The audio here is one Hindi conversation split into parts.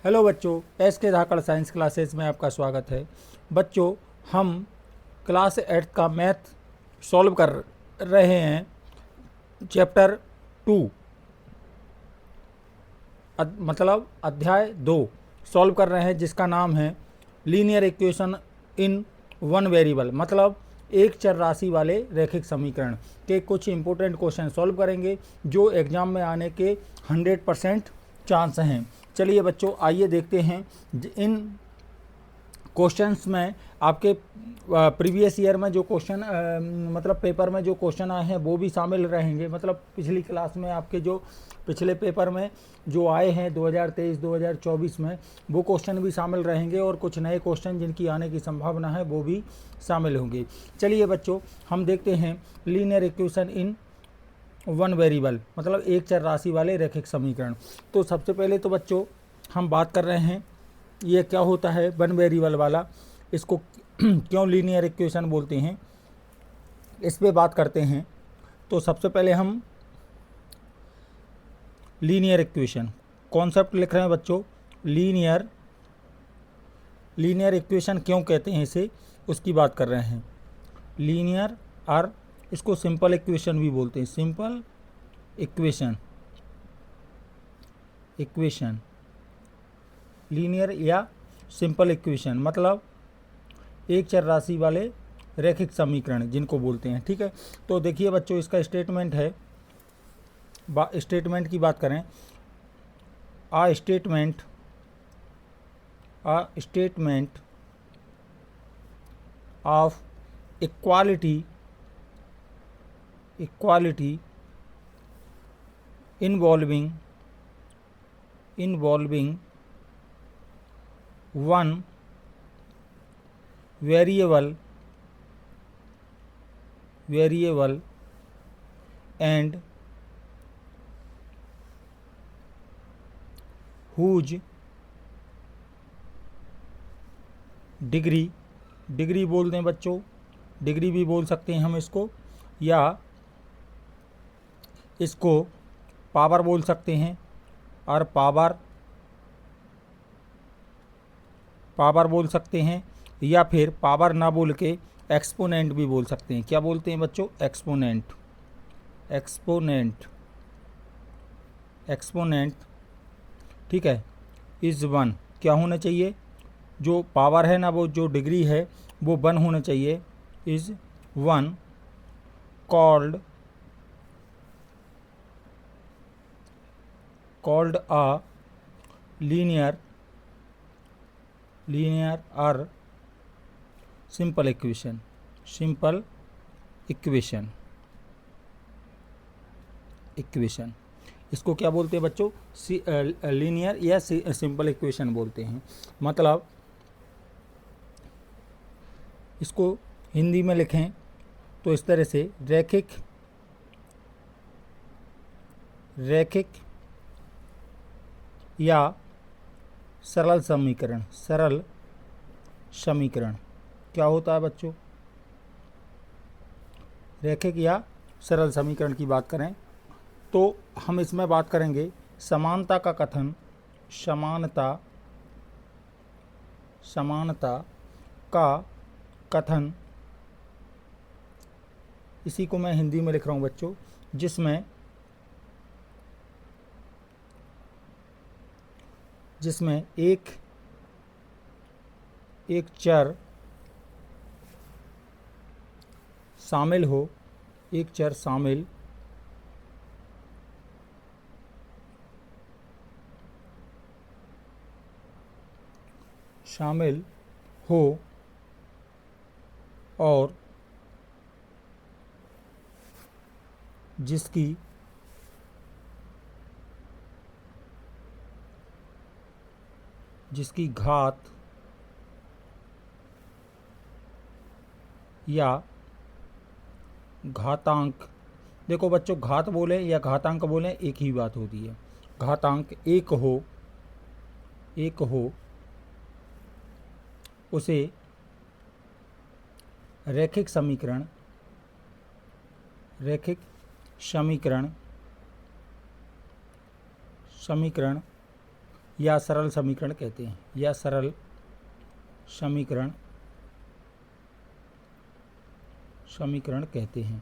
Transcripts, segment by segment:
हेलो बच्चों, एस के धाकड़ साइंस क्लासेस में आपका स्वागत है। बच्चों, हम क्लास 8 का मैथ सॉल्व कर रहे हैं। चैप्टर 2 मतलब अध्याय 2 सॉल्व कर रहे हैं, जिसका नाम है linear equation in one variable, मतलब एक चर राशि वाले रैखिक समीकरण के कुछ इंपॉर्टेंट क्वेश्चन सॉल्व करेंगे जो एग्जाम में आने के 100% चांस हैं। चलिए बच्चों, आइए देखते हैं इन क्वेश्चंस में आपके प्रीवियस ईयर में जो क्वेश्चन मतलब पेपर में जो क्वेश्चन आए हैं वो भी शामिल रहेंगे। मतलब पिछली क्लास में आपके जो पिछले पेपर में जो आए हैं 2023-2024 में, वो क्वेश्चन भी शामिल रहेंगे और कुछ नए क्वेश्चन जिनकी आने की संभावना है वो भी शामिल होंगे। चलिए बच्चों, हम देखते हैं linear equation in one variable, मतलब एक चर राशि वाले रैखिक समीकरण। तो सबसे पहले तो बच्चों हम बात कर रहे हैं ये क्या होता है वन वेरिएबल वाला, इसको क्यों लीनियर इक्वेशन बोलते हैं, इस पे बात करते हैं। तो सबसे पहले हम लीनियर इक्वेशन कॉन्सेप्ट लिख रहे हैं बच्चों। लीनियर इक्वेशन क्यों कहते हैं इसे, उसकी बात कर रहे हैं। लीनियर और इसको सिंपल इक्वेशन भी बोलते हैं। सिंपल इक्वेशन लीनियर या सिंपल इक्वेशन मतलब एक चर राशि वाले रैखिक समीकरण जिनको बोलते हैं। ठीक है, तो देखिए बच्चों, इसका स्टेटमेंट है। स्टेटमेंट की बात करें, a statement of equality involving one variable and whose degree बोल दें बच्चों, डिग्री भी बोल सकते हैं हम इसको, या इसको पावर बोल सकते हैं, और पावर बोल सकते हैं, या फिर पावर ना बोल के एक्सपोनेंट भी बोल सकते हैं। क्या बोलते हैं बच्चों? एक्सपोनेंट। ठीक है, इज वन क्या होना चाहिए, जो पावर है ना, वो जो डिग्री है वो वन होना चाहिए। Is one called a linear or simple equation। इसको क्या बोलते हैं बच्चों? लीनियर या सिंपल इक्वेशन बोलते हैं। मतलब इसको हिंदी में लिखें तो इस तरह से, रैखिक या सरल समीकरण क्या होता है बच्चों? रैखिक या सरल समीकरण की बात करें तो हम इसमें बात करेंगे समानता का कथन। समानता का कथन, इसी को मैं हिंदी में लिख रहा हूँ बच्चों, जिसमें एक चर शामिल हो, शामिल हो और जिसकी घात या घातांक, देखो बच्चों, घात बोले या घातांक बोले एक ही बात होती है। घातांक एक हो उसे रैखिक समीकरण या सरल समीकरण कहते हैं, या सरल समीकरण कहते हैं।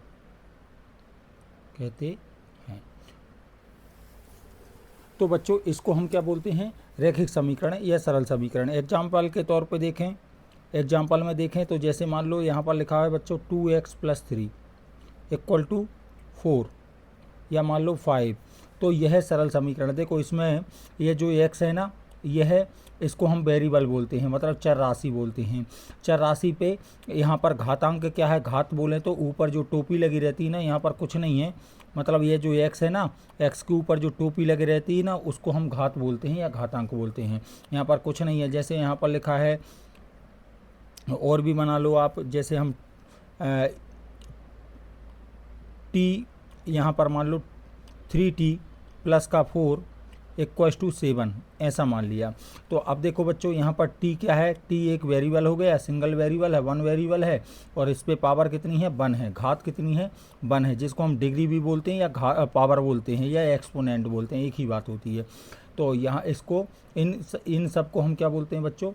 तो बच्चों इसको हम क्या बोलते हैं, रैखिक समीकरण या सरल समीकरण। एग्जाम्पल के तौर पे देखें, एग्जाम्पल में देखें तो जैसे मान लो यहाँ पर लिखा है बच्चों 2x + 3 = 4 या मान लो 5, तो यह सरल समीकरण। देखो इसमें यह जो x है ना, यह इसको हम वेरिएबल बोलते हैं, मतलब चर राशि बोलते हैं। चर राशि पे यहाँ पर घातांक क्या है, घात बोलें तो ऊपर जो टोपी लगी रहती है ना, यहाँ पर कुछ नहीं है, मतलब ये जो x है ना, x के ऊपर जो टोपी लगी रहती है ना, उसको हम घात बोलते हैं या घातांक बोलते हैं। यहाँ पर कुछ नहीं है। जैसे यहाँ पर लिखा है, और भी बना लो आप, जैसे हम t यहाँ पर मान लो 3t + 4 = 7, ऐसा मान लिया। तो अब देखो बच्चों यहाँ पर t क्या है, t एक वेरिएबल हो गया, सिंगल वेरिएबल है, 1 वेरिएबल है, और इस पे पावर कितनी है, 1 है। घात कितनी है, 1 है, जिसको हम डिग्री भी बोलते हैं या पावर बोलते हैं या एक्सपोनेंट बोलते हैं, एक ही बात होती है। तो यहाँ इसको इन सब को हम क्या बोलते हैं बच्चों,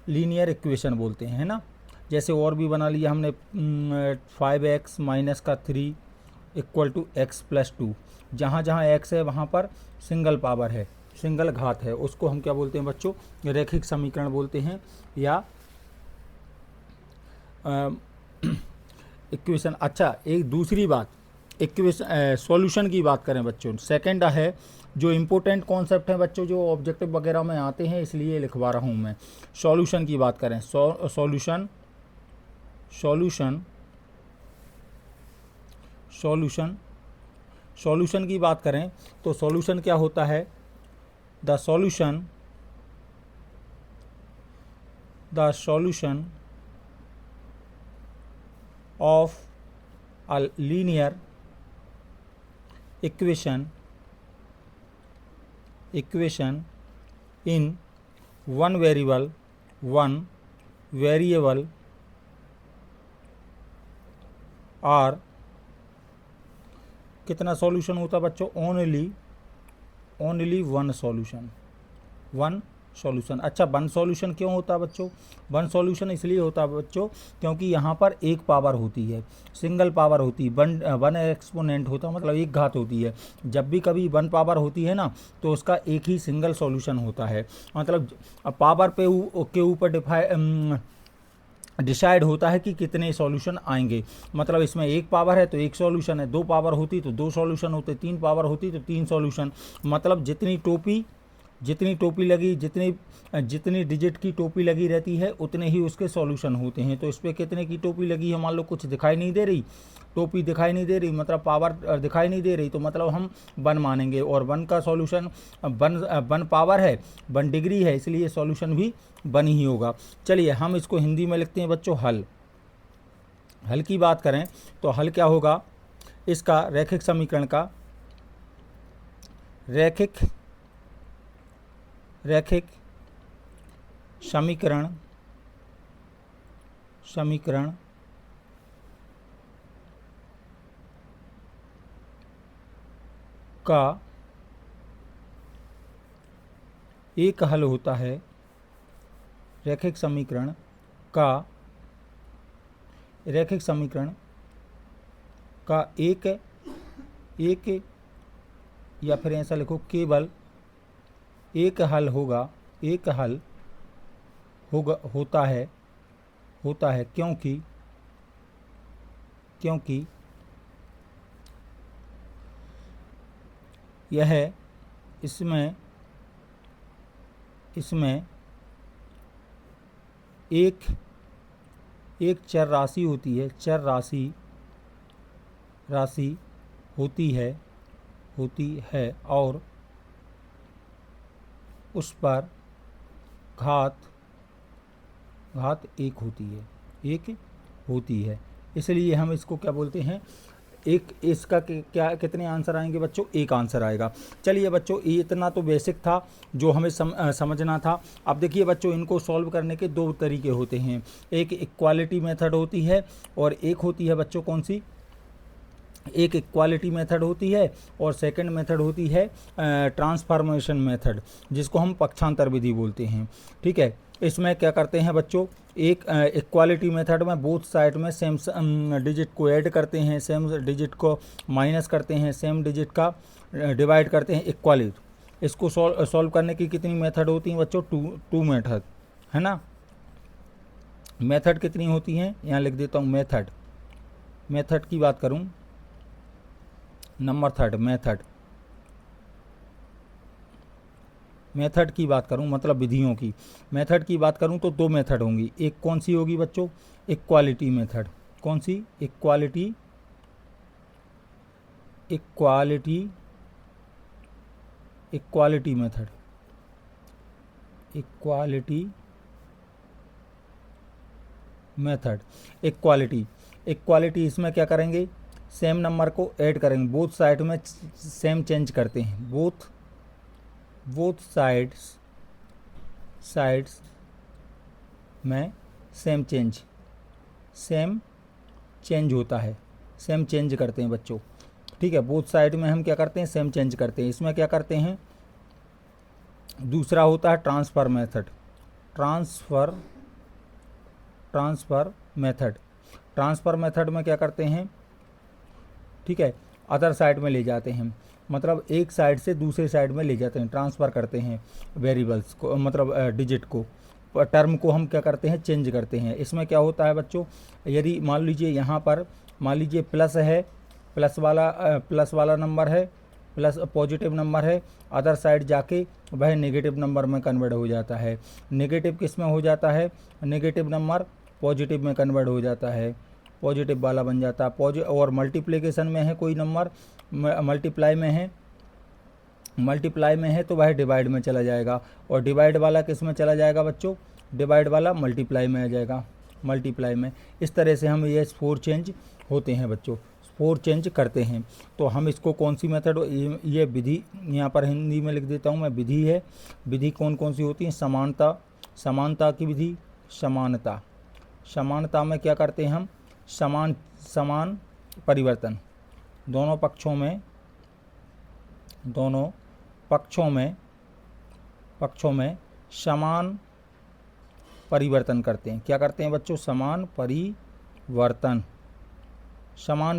लीनियर इक्वेशन बोलते हैं, है ना। जैसे और भी बना लिया हमने 5x - 3 = x + 2, जहाँ जहाँ x है वहाँ पर सिंगल पावर है, सिंगल घात है, उसको हम क्या बोलते हैं बच्चों, रैखिक समीकरण बोलते हैं या इक्वेशन। अच्छा, एक दूसरी बात, इक्वेशन सॉल्यूशन की बात करें बच्चों, सेकंड है जो इम्पोर्टेंट कॉन्सेप्ट है बच्चों, जो ऑब्जेक्टिव वगैरह में आते हैं, इसलिए लिखवा रहा हूँ मैं। सॉल्यूशन की बात करें, सॉल्यूशन की बात करें तो सॉल्यूशन क्या होता है, the solution of a linear equation in one variable are, कितना सॉल्यूशन होता है बच्चों, ओनली वन सॉल्यूशन। अच्छा, 1 सॉल्यूशन क्यों होता है बच्चों, 1 सॉल्यूशन इसलिए होता है बच्चों क्योंकि यहाँ पर एक पावर होती है, सिंगल पावर होती है, 1 एक्सपोनेंट होता है, मतलब एक घात होती है। जब भी कभी 1 पावर होती है ना, तो उसका एक ही सिंगल सॉल्यूशन होता है, मतलब पावर पे के ऊपर डिसाइड होता है कि कितने सॉल्यूशन आएंगे। मतलब इसमें एक पावर है तो एक सॉल्यूशन है, 2 पावर होती तो 2 सॉल्यूशन होते, 3 पावर होती तो 3 सॉल्यूशन। मतलब जितनी टोपी लगी, जितनी डिजिट की टोपी लगी रहती है, उतने ही उसके सॉल्यूशन होते हैं। तो इस पर कितने की टोपी लगी है, मान लो कुछ दिखाई नहीं दे रही, टोपी दिखाई नहीं दे रही, मतलब पावर दिखाई नहीं दे रही, तो मतलब हम 1 मानेंगे। और 1 का सॉल्यूशन 1 पावर है, 1 डिग्री है, इसलिए सॉल्यूशन भी 1 ही होगा। चलिए हम इसको हिंदी में लिखते हैं बच्चों, हल की बात करें तो हल क्या होगा इसका, रैखिक समीकरण का, रैखिक समीकरण का एक हल होता है, रैखिक समीकरण का एक या फिर ऐसा लिखो, केवल एक हल होता है क्योंकि यह इसमें एक चर राशि होती है, होती है और उस पर घात एक होती है, इसलिए हम इसको क्या बोलते हैं, एक। इसका क्या कितने आंसर आएंगे बच्चों, एक आंसर आएगा। चलिए बच्चों, ये इतना तो बेसिक था जो हमें समझना था। अब देखिए बच्चों, इनको सॉल्व करने के 2 तरीके होते हैं, एक इक्वालिटी मेथड होती है और एक होती है बच्चों कौन सी, एक इक्वालिटी मेथड होती है और सेकंड मेथड होती है ट्रांसफॉर्मेशन मेथड, जिसको हम पक्षांतर विधि बोलते हैं। ठीक है, इसमें क्या करते हैं बच्चों, एक इक्वालिटी मेथड में बोथ साइड में सेम डिजिट को ऐड करते हैं, सेम डिजिट को माइनस करते हैं, सेम डिजिट का डिवाइड करते हैं इक्वली। इसको सॉल्व करने की कितनी मेथड होती हैं बच्चों, टू मेथड है ना। मेथड कितनी होती हैं, यहाँ लिख देता हूँ मेथड की बात करूँ, नंबर थर्ड मेथड की बात करूं, मतलब विधियों की मेथड की बात करूं तो दो मेथड होंगी। एक कौन सी होगी बच्चों, इक्वालिटी मेथड। कौन सी, इक्वालिटी मेथड, इक्वालिटी इसमें क्या करेंगे, सेम नंबर को ऐड करेंगे, बोथ साइड में सेम चेंज करते हैं, बोथ साइड्स में सेम चेंज होता है, सेम चेंज करते हैं बच्चों। ठीक है, बोथ साइड में हम क्या करते हैं, सेम चेंज करते हैं। इसमें क्या करते हैं, दूसरा होता है ट्रांसफर मेथड में क्या करते हैं, ठीक है, अदर साइड में ले जाते हैं, मतलब एक साइड से दूसरे साइड में ले जाते हैं, ट्रांसफ़र करते हैं वेरिएबल्स को, मतलब डिजिट को, टर्म को हम क्या करते हैं, चेंज करते हैं। इसमें क्या होता है बच्चों, यदि मान लीजिए यहाँ पर मान लीजिए प्लस है, प्लस वाला नंबर है, प्लस पॉजिटिव नंबर है, अदर साइड जाके वह नेगेटिव नंबर में कन्वर्ट हो जाता है। नेगेटिव किस में हो जाता है, नेगेटिव नंबर पॉजिटिव में कन्वर्ट हो जाता है, पॉजिटिव वाला बन जाता है। और मल्टीप्लिकेशन में है कोई नंबर, मल्टीप्लाई में है तो वह डिवाइड में चला जाएगा, और डिवाइड वाला किस में चला जाएगा बच्चों, डिवाइड वाला मल्टीप्लाई में आ जाएगा, मल्टीप्लाई में। इस तरह से हम ये 4 चेंज होते हैं बच्चों, 4 चेंज करते हैं। तो हम इसको कौन सी मेथड, ये विधि यहाँ पर हिंदी में लिख देता हूँ मैं, विधि है। विधि कौन कौन सी होती है, समानता की विधि, समानता में क्या करते हैं हम, समान परिवर्तन, दोनों पक्षों में समान परिवर्तन करते हैं। क्या करते हैं बच्चों, समान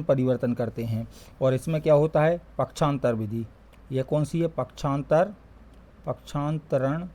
परिवर्तन करते हैं। और इसमें क्या होता है, पक्षांतर विधि। यह कौन सी है, पक्षांतरण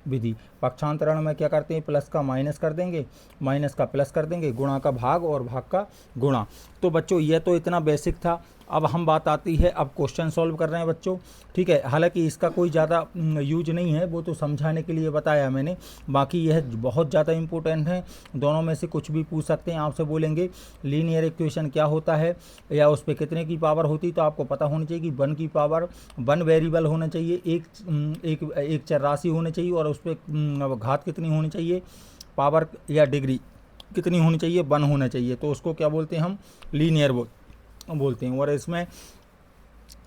विधि। पक्षांतरण में क्या करते हैं, प्लस का माइनस कर देंगे, माइनस का प्लस कर देंगे, गुणा का भाग और भाग का गुणा। तो बच्चों ये तो इतना बेसिक था। अब हम बात आती है, अब क्वेश्चन सॉल्व कर रहे हैं बच्चों। ठीक है, हालांकि इसका कोई ज़्यादा यूज नहीं है, वो तो समझाने के लिए बताया मैंने, बाकी यह बहुत ज़्यादा इम्पोर्टेंट है। दोनों में से कुछ भी पूछ सकते हैं, आपसे बोलेंगे लीनियर इक्वेशन क्या होता है या उस पर कितने की पावर होती, तो आपको पता होनी चाहिए कि 1 की पावर 1 वेरिएबल होना चाहिए, एक चर राशि होनी चाहिए, और उस पर घात कितनी होनी चाहिए, पावर या डिग्री कितनी होनी चाहिए, 1 होना चाहिए। तो उसको क्या बोलते हैं हम, लीनियर बोलते हैं। और इसमें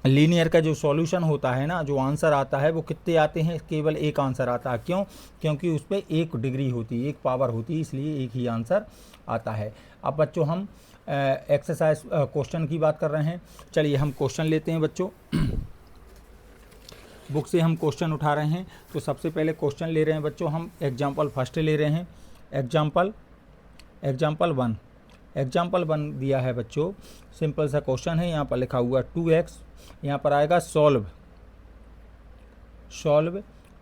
लीनियर का जो सॉल्यूशन होता है ना, जो आंसर आता है वो कितने आते हैं, केवल एक आंसर आता है। क्यों, क्योंकि उस पर 1 डिग्री होती है, 1 पावर होती है, इसलिए एक ही आंसर आता है। अब बच्चों हम एक्सरसाइज क्वेश्चन की बात कर रहे हैं। चलिए हम क्वेश्चन लेते हैं बच्चों, बुक से हम क्वेश्चन उठा रहे हैं। तो सबसे पहले क्वेश्चन ले रहे हैं बच्चों हम, एग्जाम्पल फर्स्ट ले रहे हैं, एग्जाम्पल 1 दिया है बच्चों। सिंपल सा क्वेश्चन है, यहाँ पर लिखा हुआ 2x, यहाँ पर आएगा सॉल्व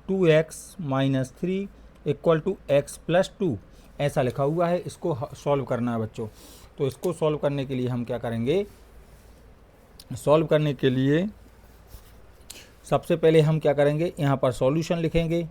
2x - 3 = x + 2, ऐसा लिखा हुआ है। इसको सॉल्व करना है बच्चों। तो इसको सॉल्व करने के लिए हम क्या करेंगे, सॉल्व करने के लिए सबसे पहले हम क्या करेंगे, यहाँ पर सॉल्यूशन लिखेंगे,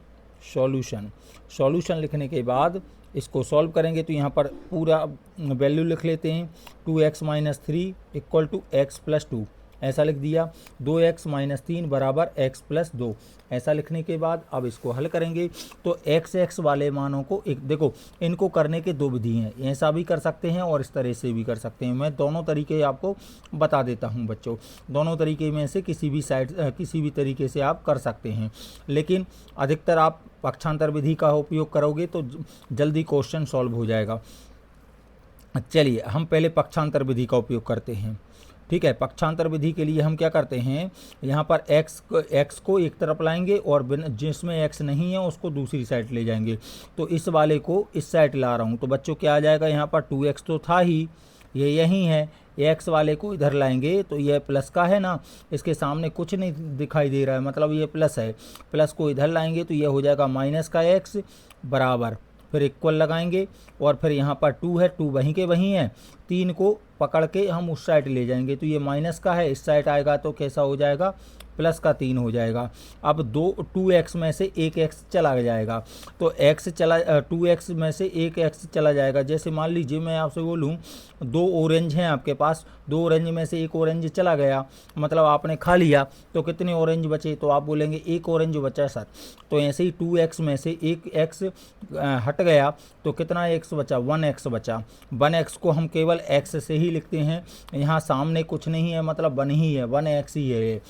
सॉल्यूशन लिखने के बाद इसको सॉल्व करेंगे। तो यहाँ पर पूरा वैल्यू लिख लेते हैं, 2x - 3 = x + 2, ऐसा लिख दिया। 2x - 3 = x + 2, ऐसा लिखने के बाद अब इसको हल करेंगे। तो x वाले मानों को देखो, इनको करने के 2 विधि हैं, ऐसा भी कर सकते हैं और इस तरह से भी कर सकते हैं। मैं दोनों तरीके आपको बता देता हूं बच्चों, दोनों तरीके में से किसी भी तरीके से आप कर सकते हैं, लेकिन अधिकतर आप पक्षांतर विधि का उपयोग करोगे तो जल्दी क्वेश्चन सॉल्व हो जाएगा। चलिए हम पहले पक्षांतर विधि का उपयोग करते हैं। ठीक है, पक्षांतर विधि के लिए हम क्या करते हैं, यहाँ पर x को एक तरफ लाएंगे और जिसमें x नहीं है उसको दूसरी साइड ले जाएंगे। तो इस वाले को इस साइड ला रहा हूँ, तो बच्चों क्या आ जाएगा, यहाँ पर 2x तो था ही, ये यही है। x वाले को इधर लाएंगे तो ये प्लस का है ना, इसके सामने कुछ नहीं दिखाई दे रहा है, मतलब ये प्लस है। प्लस को इधर लाएंगे तो ये हो जाएगा माइनस का x बराबर, फिर इक्वल लगाएंगे और फिर यहाँ पर 2 है, 2 वहीं के वहीं है। 3 को पकड़ के हम उस साइड ले जाएंगे तो ये माइनस का है, इस साइड आएगा तो कैसा हो जाएगा, प्लस का 3 हो जाएगा। अब 2x में से एक x चला जाएगा, तो x चला 2x में से एक x चला जाएगा। जैसे मान लीजिए मैं आपसे बोलूँ 2 ऑरेंज हैं आपके पास, 2 ऑरेंज में से एक ऑरेंज चला गया, मतलब आपने खा लिया, तो कितने ऑरेंज बचे, तो आप बोलेंगे एक ऑरेंज बचा सर। तो ऐसे ही 2x में से एक x हट गया तो कितना x बचा, 1x बचा। 1x को हम केवल x से ही लिखते हैं, यहाँ सामने कुछ नहीं है, मतलब 1 ही है, 1x ही है।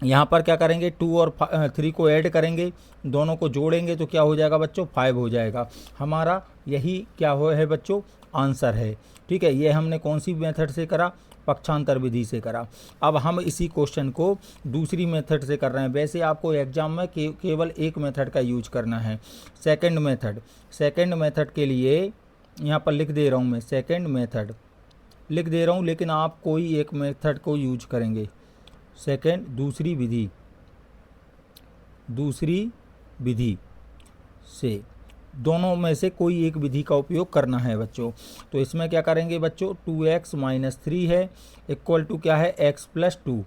यहाँ पर क्या करेंगे, 2 और 3 को ऐड करेंगे, दोनों को जोड़ेंगे तो क्या हो जाएगा बच्चों, 5 हो जाएगा। हमारा यही क्या हो है बच्चों, आंसर है। ठीक है, ये हमने कौन सी मेथड से करा, पक्षांतर विधि से करा। अब हम इसी क्वेश्चन को दूसरी मेथड से कर रहे हैं। वैसे आपको एग्जाम में केवल एक मेथड का यूज करना है, सेकंड मेथड। सेकंड मेथड के लिए यहाँ पर लिख दे रहा हूँ मैं, सेकंड मेथड लिख दे रहा हूँ, लेकिन आप कोई एक मेथड को यूज करेंगे। सेकंड दूसरी विधि से दोनों में से कोई एक विधि का उपयोग करना है बच्चों। तो इसमें क्या करेंगे बच्चों, 2x माइनस 3 है इक्वल टू क्या है, x प्लस 2।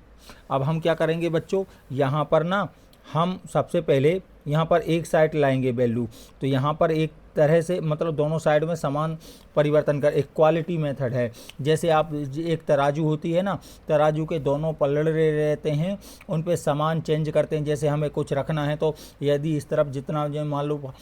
अब हम क्या करेंगे बच्चों, यहाँ पर ना हम सबसे पहले यहाँ पर एक साइड लाएंगे वैल्यू, तो यहाँ पर एक तरह से मतलब दोनों साइड में समान परिवर्तन कर, इक्वालिटी मेथड है। जैसे आप एक तराजू होती है ना, तराजू के दोनों पलड़े रहते हैं, उन पे सामान चेंज करते हैं। जैसे हमें कुछ रखना है तो यदि इस तरफ जितना जो मान लो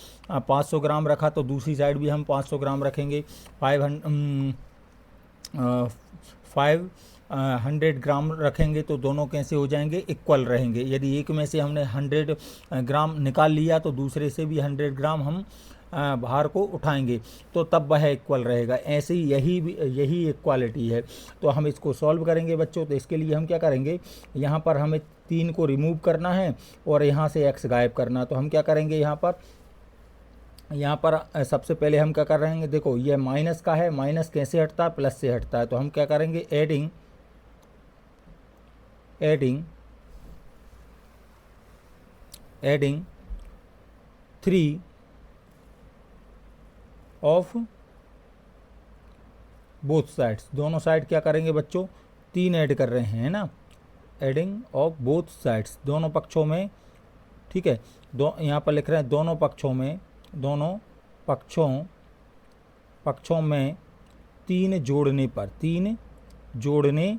500 ग्राम रखा तो दूसरी साइड भी हम 500 ग्राम रखेंगे। 500 ग्राम रखेंगे तो दोनों कैसे हो जाएंगे, इक्वल रहेंगे। यदि एक में से हमने 100 ग्राम निकाल लिया तो दूसरे से भी 100 ग्राम हम भार को उठाएंगे, तो तब वह इक्वल रहेगा। ऐसे ही यही इक्वालिटी है। तो हम इसको सॉल्व करेंगे बच्चों। तो इसके लिए हम क्या करेंगे, यहाँ पर हमें 3 को रिमूव करना है और यहाँ से x गायब करना। तो हम क्या करेंगे, यहाँ पर सबसे पहले हम क्या कर रहे हैं, देखो ये माइनस का है, माइनस कैसे हटता है, प्लस से हटता है। तो हम क्या करेंगे, एडिंग 3 ऑफ बोथ साइड्स, दोनों साइड क्या करेंगे बच्चों, 3 ऐड कर रहे हैं ना, एडिंग ऑफ बोथ साइड्स, दोनों पक्षों में। ठीक है, यहाँ पर लिख रहे हैं दोनों पक्षों में 3 जोड़ने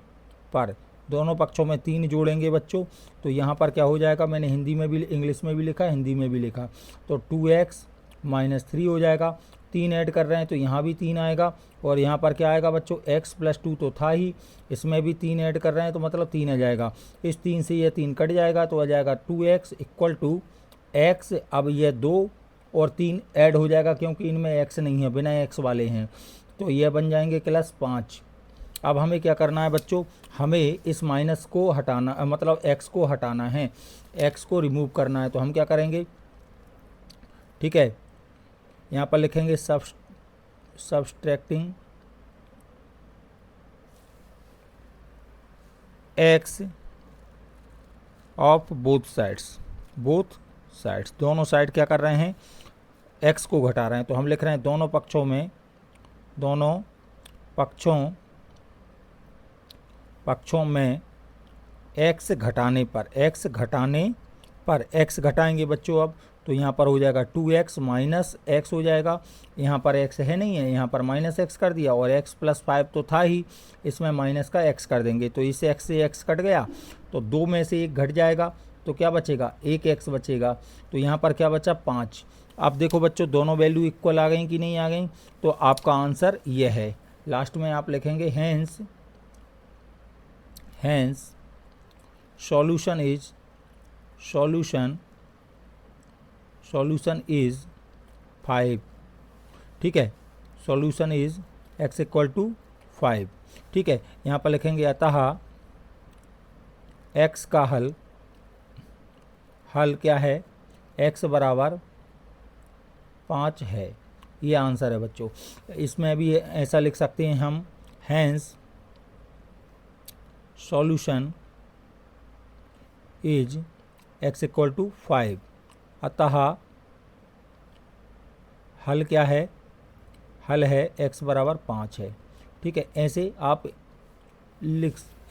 पर दोनों पक्षों में 3 जोड़ेंगे बच्चों। तो यहाँ पर क्या हो जाएगा, मैंने हिंदी में भी इंग्लिश में भी लिखा, हिंदी में भी लिखा। तो 2x माइनस 3 हो जाएगा, 3 ऐड कर रहे हैं तो यहाँ भी 3 आएगा, और यहाँ पर क्या आएगा बच्चों, x प्लस 2 तो था ही, इसमें भी 3 ऐड कर रहे हैं तो मतलब 3 आ जाएगा। इस 3 से ये 3 कट जाएगा तो आ जाएगा 2x इक्वल टू x। अब ये 2 और 3 ऐड हो जाएगा क्योंकि इनमें x नहीं है, बिना x वाले हैं, तो ये बन जाएंगे प्लस 5। अब हमें क्या करना है बच्चों, हमें इस माइनस को हटाना, मतलब x को हटाना है, x को रिमूव करना है। तो हम क्या करेंगे, ठीक है, यहाँ पर लिखेंगे subtracting x of both sides, दोनों साइड क्या कर रहे हैं, x को घटा रहे हैं। तो हम लिख रहे हैं दोनों पक्षों में x घटाने पर x घटाएंगे बच्चों। अब तो यहाँ पर हो जाएगा 2x माइनस x हो जाएगा, यहाँ पर x है नहीं है, यहाँ पर माइनस x कर दिया, और x प्लस 5 तो था ही, इसमें माइनस का x कर देंगे। तो इस x से x कट गया तो 2 में से 1 घट जाएगा, तो क्या बचेगा, 1x बचेगा। तो यहाँ पर क्या बचा, 5। अब देखो बच्चों दोनों वैल्यू इक्वल आ गई कि नहीं आ गई, तो आपका आंसर ये है। लास्ट में आप लिखेंगे हैंस सॉल्यूशन इज 5। ठीक है, solution is x equal to 5। ठीक है, यहाँ पर लिखेंगे अतः x का हल क्या है, x बराबर 5 है। ये आंसर है बच्चों। इसमें भी ऐसा लिख सकते हैं हम, hence solution is x equal to 5। अतः हल क्या है, हल है x बराबर 5 है। ठीक है, ऐसे आप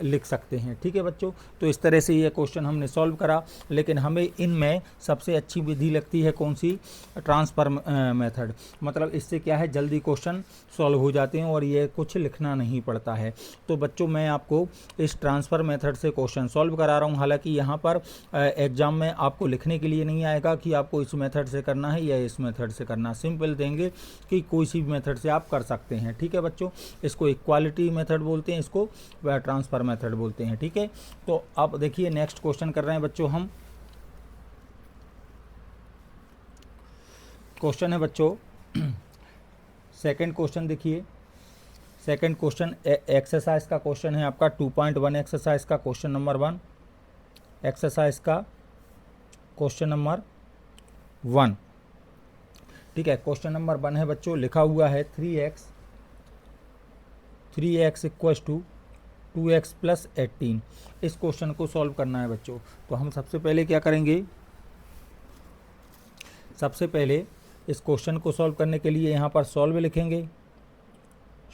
लिख सकते हैं। ठीक है बच्चों, तो इस तरह से ये क्वेश्चन हमने सॉल्व करा। लेकिन हमें इनमें सबसे अच्छी विधि लगती है कौन सी, ट्रांसफर मेथड। मतलब इससे क्या है, जल्दी क्वेश्चन सॉल्व हो जाते हैं और ये कुछ लिखना नहीं पड़ता है। तो बच्चों मैं आपको इस ट्रांसफ़र मेथड से क्वेश्चन सॉल्व करा रहा हूँ। हालांकि यहाँ पर एग्ज़ाम में आपको लिखने के लिए नहीं आएगा कि आपको इस मेथड से करना है या इस मेथड से करना, सिंपल देंगे कि कोई सी भी मेथड से आप कर सकते हैं। ठीक है बच्चों, इसको इक्वालिटी मेथड बोलते हैं, इसको ट्रांसफ़र मेथड बोलते हैं। ठीक है, तो अब देखिए नेक्स्ट क्वेश्चन कर रहे हैं बच्चों हम। क्वेश्चन है बच्चों सेकंड क्वेश्चन, देखिए सेकंड क्वेश्चन एक्सरसाइज का क्वेश्चन है आपका 2.1 एक्सरसाइज का क्वेश्चन नंबर 1, एक्सरसाइज का क्वेश्चन नंबर 1। ठीक है, क्वेश्चन नंबर 1 है बच्चों, लिखा हुआ है 3x equals to 2x plus 18। इस क्वेश्चन को सॉल्व करना है बच्चों। तो हम सबसे पहले क्या करेंगे, सबसे पहले इस क्वेश्चन को सॉल्व करने के लिए यहाँ पर सॉल्व लिखेंगे।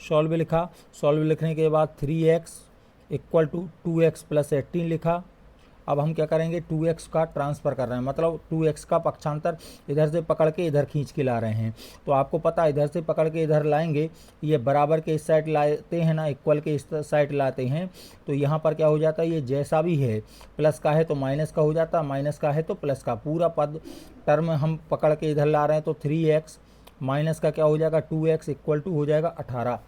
सॉल्व लिखा, सॉल्व लिखने के बाद 3x equal to 2x plus 18 लिखा। अब हम क्या करेंगे, 2x का ट्रांसफ़र कर रहे हैं, मतलब 2x का पक्षांतर इधर से पकड़ के इधर खींच के ला रहे हैं। तो आपको पता है इधर से पकड़ के इधर लाएंगे, ये बराबर के इस साइड लाते हैं ना, इक्वल के इस साइड लाते हैं। तो यहाँ पर क्या हो जाता है, ये जैसा भी है प्लस का है तो माइनस का हो जाता है, माइनस का है तो प्लस का। पूरा पद टर्म हम पकड़ के इधर ला रहे हैं। तो 3x माइनस का क्या हो जाएगा, 2x इक्वल टू हो जाएगा 18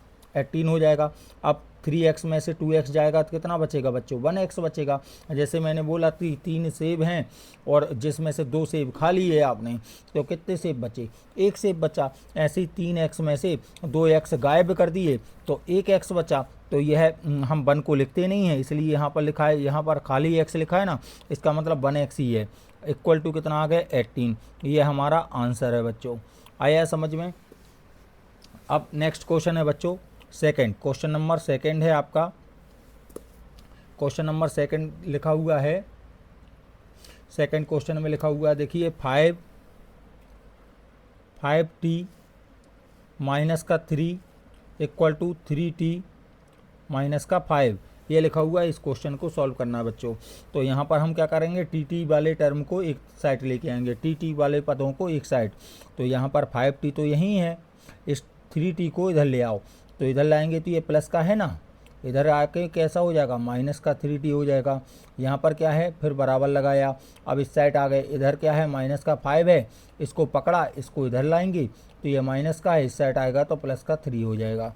हो जाएगा। अब 3x में से 2x जाएगा तो कितना बचेगा बच्चों, 1x बचेगा। जैसे मैंने बोला 3 सेब हैं और जिसमें से 2 सेब खा लिए आपने, तो कितने सेब बचे, 1 सेब बचा। ऐसे ही 3x में से 2x गायब कर दिए तो 1x बचा। तो यह हम 1 को लिखते नहीं हैं, इसलिए यहाँ पर लिखा है, यहाँ पर खाली x लिखा है ना, इसका मतलब 1x ही है। इक्वल टू कितना आ गया, 18। ये हमारा आंसर है बच्चों। आया समझ में। अब नेक्स्ट क्वेश्चन है बच्चों सेकंड, क्वेश्चन नंबर सेकंड है आपका। क्वेश्चन नंबर सेकंड लिखा हुआ है, सेकंड क्वेश्चन में लिखा हुआ है, देखिए 5t माइनस का 3 इक्वल टू 3t माइनस का 5, ये लिखा हुआ है। इस क्वेश्चन को सॉल्व करना है बच्चों। तो यहाँ पर हम क्या करेंगे, टी वाले टर्म को एक साइड लेके आएंगे, टी वाले पदों को एक साइड। तो यहाँ पर 5t तो यहीं है, इस 3t को इधर ले आओ। तो इधर लाएंगे तो ये प्लस का है ना, इधर आके कैसा हो जाएगा, माइनस का 3t हो जाएगा। यहाँ पर क्या है, फिर बराबर लगाया। अब इस साइड आ गए, इधर क्या है, माइनस का 5 है, इसको पकड़ा, इसको इधर लाएंगे तो ये माइनस का है, इस साइड आएगा तो प्लस का 3 हो जाएगा।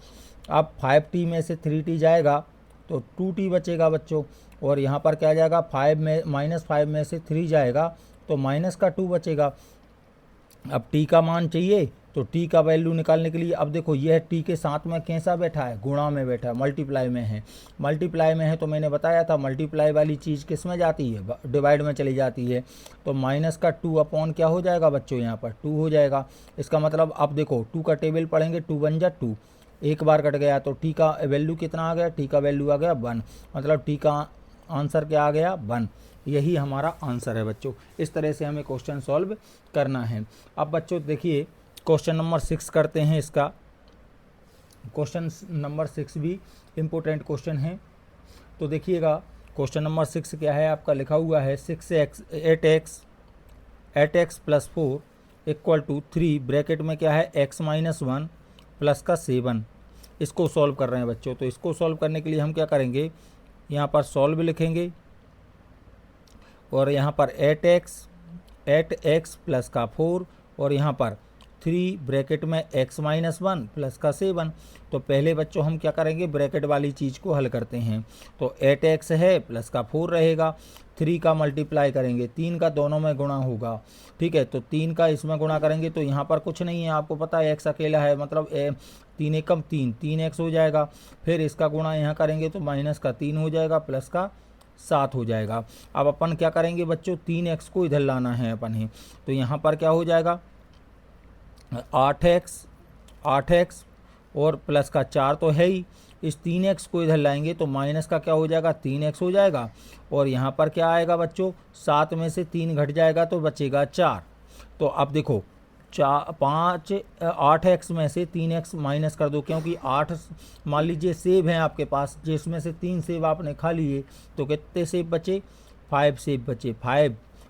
अब 5t में से 3t जाएगा तो 2t बचेगा बच्चों। और यहाँ पर क्या जाएगा, 5 में -5 में से 3 जाएगा तो माइनस का 2 बचेगा। अब t का मान चाहिए तो t का वैल्यू निकालने के लिए, अब देखो यह t के साथ में कैसा बैठा है, गुणा में बैठा है, मल्टीप्लाई में है। मल्टीप्लाई में है तो मैंने बताया था मल्टीप्लाई वाली चीज़ किस में जाती है, डिवाइड में चली जाती है। तो माइनस का 2 अपॉन क्या हो जाएगा बच्चों, यहाँ पर 2 हो जाएगा। इसका मतलब अब देखो 2 का टेबल पढ़ेंगे, 2 1 जा 2, एक बार कट गया तो t का वैल्यू कितना आ गया, t का वैल्यू आ गया 1, मतलब t का आंसर क्या आ गया, 1। यही हमारा आंसर है बच्चों। इस तरह से हमें क्वेश्चन सॉल्व करना है। अब बच्चों देखिए क्वेश्चन नंबर 6 करते हैं इसका। क्वेश्चन नंबर 6 भी इम्पोर्टेंट क्वेश्चन है। तो देखिएगा क्वेश्चन नंबर 6 क्या है आपका, लिखा हुआ है 8x plus 4 equal to 3, bracket में क्या है x माइनस 1 प्लस का 7। इसको सॉल्व कर रहे हैं बच्चों। तो इसको सॉल्व करने के लिए हम क्या करेंगे, यहाँ पर सॉल्व लिखेंगे और यहाँ पर 8x प्लस का 4 और यहाँ पर 3 ब्रैकेट में x माइनस 1 प्लस का 7। तो पहले बच्चों हम क्या करेंगे, ब्रैकेट वाली चीज़ को हल करते हैं। तो 8x है प्लस का 4 रहेगा, 3 का मल्टीप्लाई करेंगे, 3 का दोनों में गुणा होगा, ठीक है। तो 3 का इसमें गुणा करेंगे तो यहाँ पर कुछ नहीं है, आपको पता है x अकेला है, मतलब 3 एकम 3, 3x हो जाएगा। फिर इसका गुणा यहाँ करेंगे तो माइनस का 3 हो जाएगा, प्लस का 7 हो जाएगा। अब अपन क्या करेंगे बच्चों, 3x को इधर लाना है अपन ही। तो यहाँ पर क्या हो जाएगा, 8x और प्लस का 4 तो है ही, इस 3x को इधर लाएंगे तो माइनस का क्या हो जाएगा, 3x हो जाएगा। और यहाँ पर क्या आएगा बच्चों, 7 में से 3 घट जाएगा तो बचेगा 4। तो अब देखो 8x में से 3x माइनस कर दो, क्योंकि 8 मान लीजिए सेब हैं आपके पास, जिसमें से 3 सेब आपने खा लिए, तो कितने सेब बचे, 5 सेब बचे,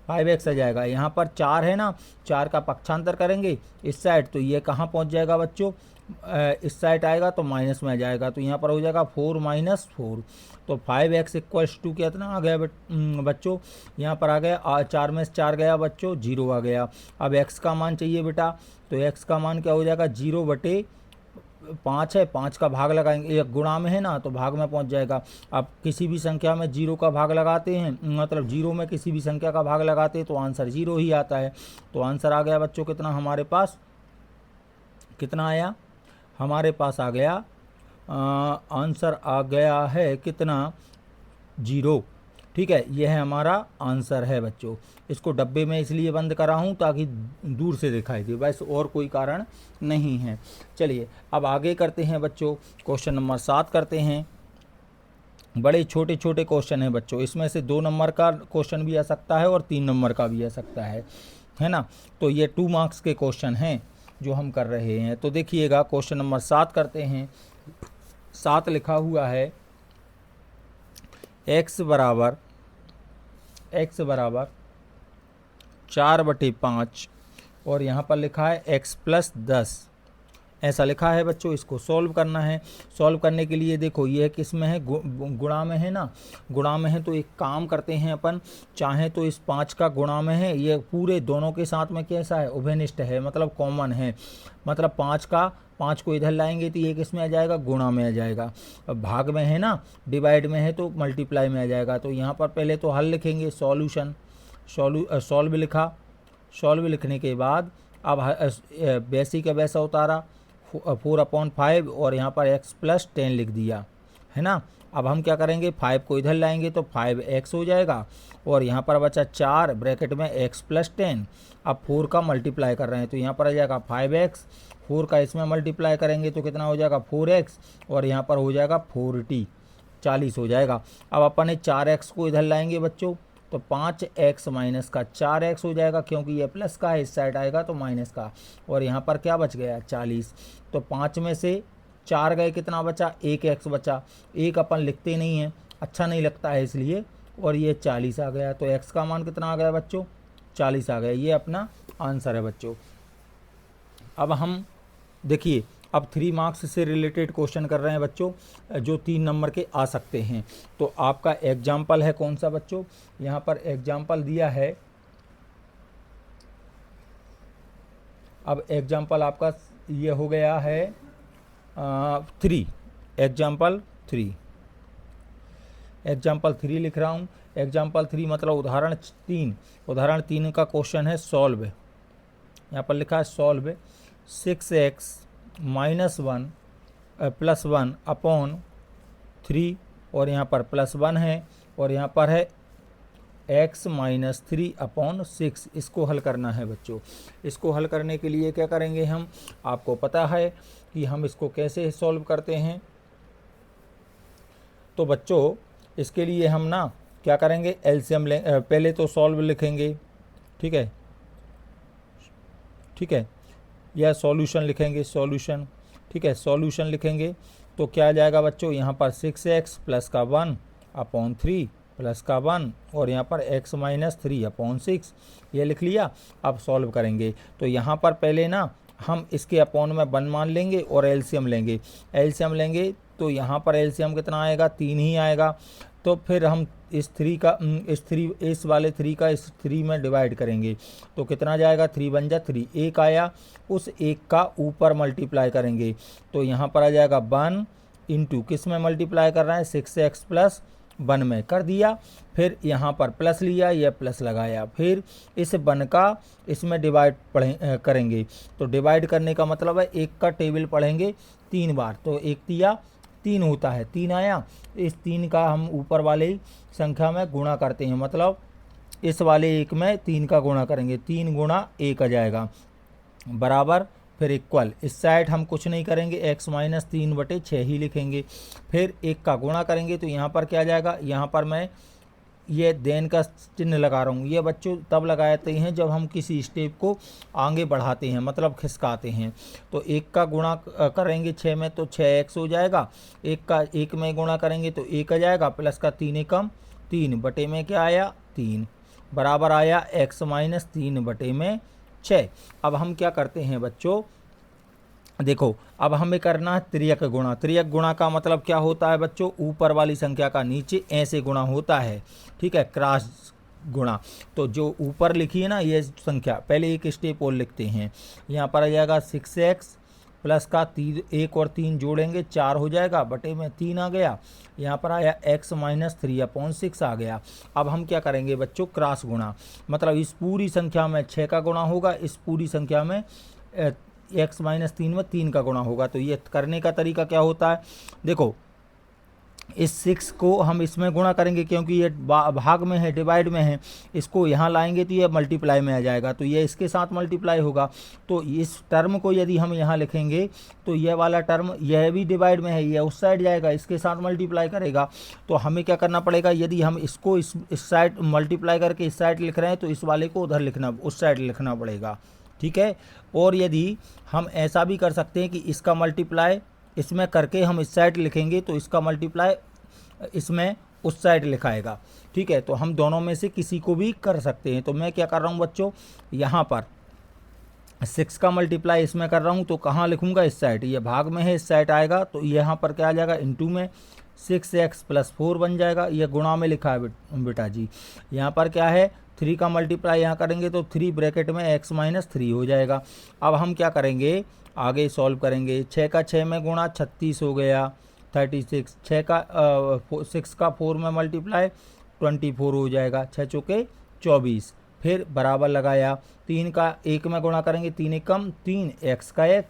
5x आ जाएगा। यहाँ पर 4 है ना, 4 का पक्षांतर करेंगे इस साइड, तो ये कहाँ पहुँच जाएगा बच्चों, इस साइड आएगा तो माइनस में आ जाएगा। तो यहाँ पर हो जाएगा 4 माइनस 4। तो 5x इक्वल्स टू कितना आ गया बच्चों, यहाँ पर आ गया 4 में से 4 गया बच्चों, 0 आ गया। अब x का मान चाहिए बेटा, तो x का मान क्या हो जाएगा, 0/5 है, 5 का भाग लगाएंगे, ये गुणा में है ना तो भाग में पहुंच जाएगा। अब किसी भी संख्या में 0 का भाग लगाते हैं, मतलब 0 में किसी भी संख्या का भाग लगाते हैं तो आंसर 0 ही आता है। तो आंसर आ गया बच्चों कितना, हमारे पास कितना आया, हमारे पास आ गया आंसर आ गया है कितना, 0, ठीक है। यह है हमारा आंसर है बच्चों। इसको डब्बे में इसलिए बंद करा हूँ ताकि दूर से दिखाई दे, बस और कोई कारण नहीं है। चलिए अब आगे करते हैं बच्चों, क्वेश्चन नंबर 7 करते हैं। बड़े छोटे छोटे क्वेश्चन हैं बच्चों, इसमें से 2 नंबर का क्वेश्चन भी आ सकता है और 3 नंबर का भी आ सकता है ना। तो ये 2 मार्क्स के क्वेश्चन हैं जो हम कर रहे हैं। तो देखिएगा क्वेश्चन नंबर 7 करते हैं। 7 लिखा हुआ है x बराबर 4/5 और यहाँ पर लिखा है x + 10, ऐसा लिखा है बच्चों। इसको सॉल्व करना है। सॉल्व करने के लिए देखो ये किस में है, गुणा में है ना, गुणा में है। तो एक काम करते हैं अपन, चाहे तो इस 5 का गुणा में है, ये पूरे दोनों के साथ में कैसा है, उभयनिष्ठ है, मतलब कॉमन है, मतलब 5 को इधर लाएंगे तो ये किस में आ जाएगा, गुणा में आ जाएगा। अब भाग में है ना, डिवाइड में है तो मल्टीप्लाई में आ जाएगा। तो यहाँ पर पहले तो हल लिखेंगे, सॉल्यूशन, सॉल्व लिखा। सॉल्व लिखने के बाद अब वैसी का वैसा उतारा, 4/5 और यहाँ पर x + 10 लिख दिया, है ना। अब हम क्या करेंगे, 5 को इधर लाएंगे तो 5x हो जाएगा और यहाँ पर बचा 4 ब्रैकेट में x + 10। अब 4 का मल्टीप्लाई कर रहे हैं तो यहाँ पर आ जाएगा 5x, 4 का इसमें मल्टीप्लाई करेंगे तो कितना हो जाएगा, 4x और यहाँ पर हो जाएगा 40 हो जाएगा। अब अपन 4x को इधर लाएंगे बच्चों तो 5x माइनस का 4x हो जाएगा, क्योंकि ये प्लस का है, इस साइड आएगा तो माइनस का। और यहाँ पर क्या बच गया, 40। तो 5 में से 4 गए, कितना बचा, 1x बचा। 1 अपन लिखते नहीं हैं, अच्छा नहीं लगता है इसलिए, और ये 40 आ गया। तो x का मान कितना आ गया बच्चों, 40 आ गया। ये अपना आंसर है बच्चों। अब हम देखिए, अब 3 मार्क्स से रिलेटेड क्वेश्चन कर रहे हैं बच्चों, जो 3 नंबर के आ सकते हैं। तो आपका एग्जाम्पल है कौन सा बच्चों, यहाँ पर एग्जाम्पल दिया है। अब एग्जाम्पल आपका ये हो गया है 3, एग्जाम्पल 3 लिख रहा हूँ। एग्जाम्पल 3 मतलब उदाहरण 3। उदाहरण 3 का क्वेश्चन है सॉल्व, यहाँ पर लिखा है सॉल्व 6x -1 + 1/3 और यहाँ पर +1 है और यहाँ पर है x - 3/6। इसको हल करना है बच्चों। इसको हल करने के लिए क्या करेंगे हम, आपको पता है कि हम इसको कैसे सॉल्व करते हैं। तो बच्चों इसके लिए हम ना क्या करेंगे, एलसीएम पहले तो सॉल्व लिखेंगे, ठीक है, या सॉल्यूशन लिखेंगे, सॉल्यूशन, ठीक है। सॉल्यूशन लिखेंगे तो क्या आ जाएगा बच्चों, यहाँ पर 6x + 1/3 प्लस का 1 और यहाँ पर x - 3/6 ये लिख लिया। अब सॉल्व करेंगे तो यहाँ पर पहले ना हम इसके अपॉन में 1 मान लेंगे और एलसीएम लेंगे। एलसीएम लेंगे तो यहाँ पर एलसीएम कितना आएगा, 3 ही आएगा। तो फिर हम इस वाले 3 का इस 3 में डिवाइड करेंगे तो कितना जाएगा, 3 बन जा 3, 1 आया, उस 1 का ऊपर मल्टीप्लाई करेंगे तो यहाँ पर आ जाएगा 1 इंटू किस में मल्टीप्लाई कर रहे हैं, 6x प्लस 1 में कर दिया, फिर यहाँ पर प्लस लिया, यह प्लस लगाया, फिर इस 1 का इसमें डिवाइड करेंगे तो डिवाइड करने का मतलब है 1 का टेबल पढ़ेंगे 3 बार तो 1 तिया 3 होता है, 3 आया, इस 3 का हम ऊपर वाले संख्या में गुणा करते हैं, मतलब इस वाले 1 में 3 का गुणा करेंगे, 3 गुणा 1 आ जाएगा बराबर, फिर इक्वल, इस साइड हम कुछ नहीं करेंगे, x माइनस 3/6 ही लिखेंगे, फिर 1 का गुणा करेंगे तो यहाँ पर क्या आ जाएगा, यहाँ पर मैं ये देन का चिन्ह लगा रहा हूँ, ये बच्चों तब लगाते हैं जब हम किसी स्टेप को आगे बढ़ाते हैं, मतलब खिसकाते हैं, तो 1 का गुणा करेंगे 6 में तो 6x हो जाएगा, 1 का 1 में गुणा करेंगे तो 1 आ जाएगा, प्लस का 3 एकम 3 बटे में क्या आया 3 बराबर आया x माइनस 3/6। अब हम क्या करते हैं बच्चों, देखो अब हमें करना है त्रियक गुणा। त्रियक गुणा का मतलब क्या होता है बच्चों, ऊपर वाली संख्या का नीचे ऐसे गुणा होता है, ठीक है, क्रॉस गुणा। तो जो ऊपर लिखी है ना ये संख्या, पहले एक स्टेप और लिखते हैं, यहाँ पर आ जाएगा 6x प्लस का 3, 1 और 3 जोड़ेंगे 4 हो जाएगा, बटे में 3 आ गया, यहाँ पर आया x माइनस 3/6 आ गया। अब हम क्या करेंगे बच्चों, क्रॉस गुणा, मतलब इस पूरी संख्या में 6 का गुणा होगा, इस पूरी संख्या में x माइनस 3 में 3 का गुणा होगा। तो ये करने का तरीका क्या होता है, देखो इस 6 को हम इसमें गुणा करेंगे क्योंकि ये भाग में है, डिवाइड में है, इसको यहाँ लाएंगे तो ये मल्टीप्लाई में आ जाएगा, तो ये इसके साथ मल्टीप्लाई होगा। तो इस टर्म को यदि हम यहाँ लिखेंगे तो यह वाला टर्म यह भी डिवाइड में है, यह उस साइड जाएगा, इसके साथ मल्टीप्लाई करेगा। तो हमें क्या करना पड़ेगा, यदि हम इसको इस साइड मल्टीप्लाई करके इस साइड लिख रहे हैं तो इस वाले को उधर लिखना, उस साइड लिखना पड़ेगा, ठीक है। और यदि हम ऐसा भी कर सकते हैं कि इसका मल्टीप्लाई इसमें करके हम इस साइड लिखेंगे तो इसका मल्टीप्लाई इसमें उस साइड लिखाएगा, ठीक है। तो हम दोनों में से किसी को भी कर सकते हैं। तो मैं क्या कर रहा हूँ बच्चों, यहाँ पर 6 का मल्टीप्लाई इसमें कर रहा हूँ तो कहाँ लिखूँगा, इस साइड, ये भाग में है, इस साइड आएगा तो यहाँ पर क्या आ जाएगा, इंटू में 6x प्लस 4 बन जाएगा, ये गुणा में लिखा है बेटा जी। यहाँ पर क्या है, 3 का मल्टीप्लाई यहाँ करेंगे तो 3 ब्रैकेट में x माइनस 3 हो जाएगा। अब हम क्या करेंगे, आगे सॉल्व करेंगे, 6 का 6 में गुणा 36 हो गया 36, 6 का 4 में मल्टीप्लाई 24 हो जाएगा, 6 चौके 24, फिर बराबर लगाया, 3 का 1 में गुणा करेंगे 3 एकम 3, x का x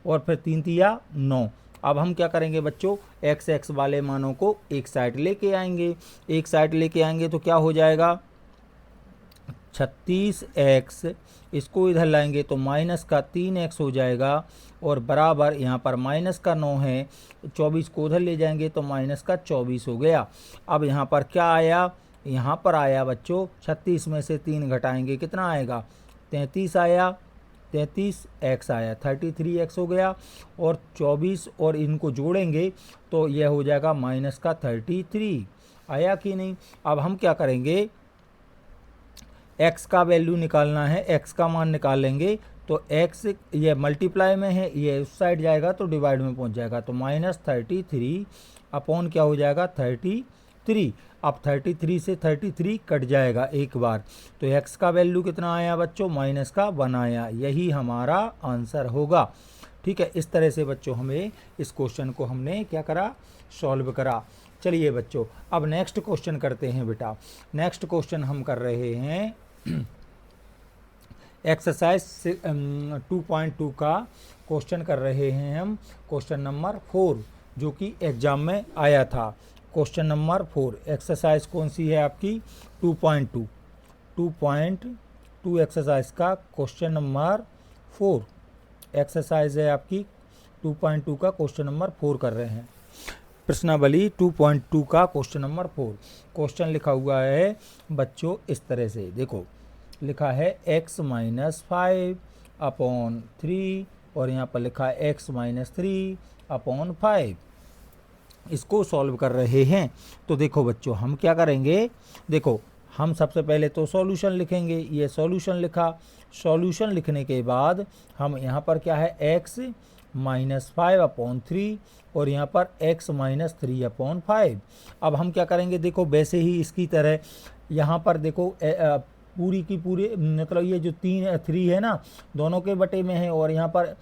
और फिर 3 तिया 9। अब हम क्या करेंगे बच्चों, x वाले मानों को एक साइड लेके आएंगे, एक साइड लेके आएंगे तो क्या हो जाएगा 36x, इसको इधर लाएंगे तो माइनस का 3x हो जाएगा और बराबर यहाँ पर माइनस का 9 है, 24 को उधर ले जाएंगे तो माइनस का 24 हो गया। अब यहाँ पर क्या आया, यहाँ पर आया बच्चों 36 में से 3 घटाएंगे कितना आएगा, 33 आया, 33x आया, 33x हो गया और 24 और इनको जोड़ेंगे तो यह हो जाएगा माइनस का 33 आया कि नहीं। अब हम क्या करेंगे, x का वैल्यू निकालना है, x का मान निकाल लेंगे तो x ये मल्टीप्लाई में है, ये उस साइड जाएगा तो डिवाइड में पहुंच जाएगा, तो माइनस 33 अपॉन क्या हो जाएगा 33। अब 33 से 33 कट जाएगा एक बार, तो x का वैल्यू कितना आया बच्चों, माइनस का 1 आया, यही हमारा आंसर होगा, ठीक है। इस तरह से बच्चों हमें इस क्वेश्चन को हमने क्या करा, सॉल्व करा। चलिए बच्चों अब नेक्स्ट क्वेश्चन करते हैं बेटा। नेक्स्ट क्वेश्चन हम कर रहे हैं एक्सरसाइज 2.2 का क्वेश्चन कर रहे हैं हम, क्वेश्चन नंबर 4 जो कि एग्जाम में आया था। क्वेश्चन नंबर 4 एक्सरसाइज कौन सी है आपकी 2.2 एक्सरसाइज का क्वेश्चन नंबर 4 एक्सरसाइज है आपकी 2.2 का क्वेश्चन नंबर 4 कर रहे हैं। प्रश्नावली 2.2 का क्वेश्चन नंबर 4। क्वेश्चन लिखा हुआ है बच्चों इस तरह से, देखो लिखा है x माइनस 5 अपॉन 3 और यहाँ पर लिखा है x माइनस 3 अपॉन 5। इसको सॉल्व कर रहे हैं। तो देखो बच्चों हम क्या करेंगे, देखो हम सबसे पहले तो सॉल्यूशन लिखेंगे, ये सॉल्यूशन लिखा, सॉल्यूशन लिखने के बाद हम यहाँ पर क्या है x -5/3 और यहाँ पर x -3/5। अब हम क्या करेंगे, देखो वैसे ही इसकी तरह यहाँ पर देखो पूरी की पूरी मतलब ये जो 3 है ना दोनों के बटे में है, और यहाँ पर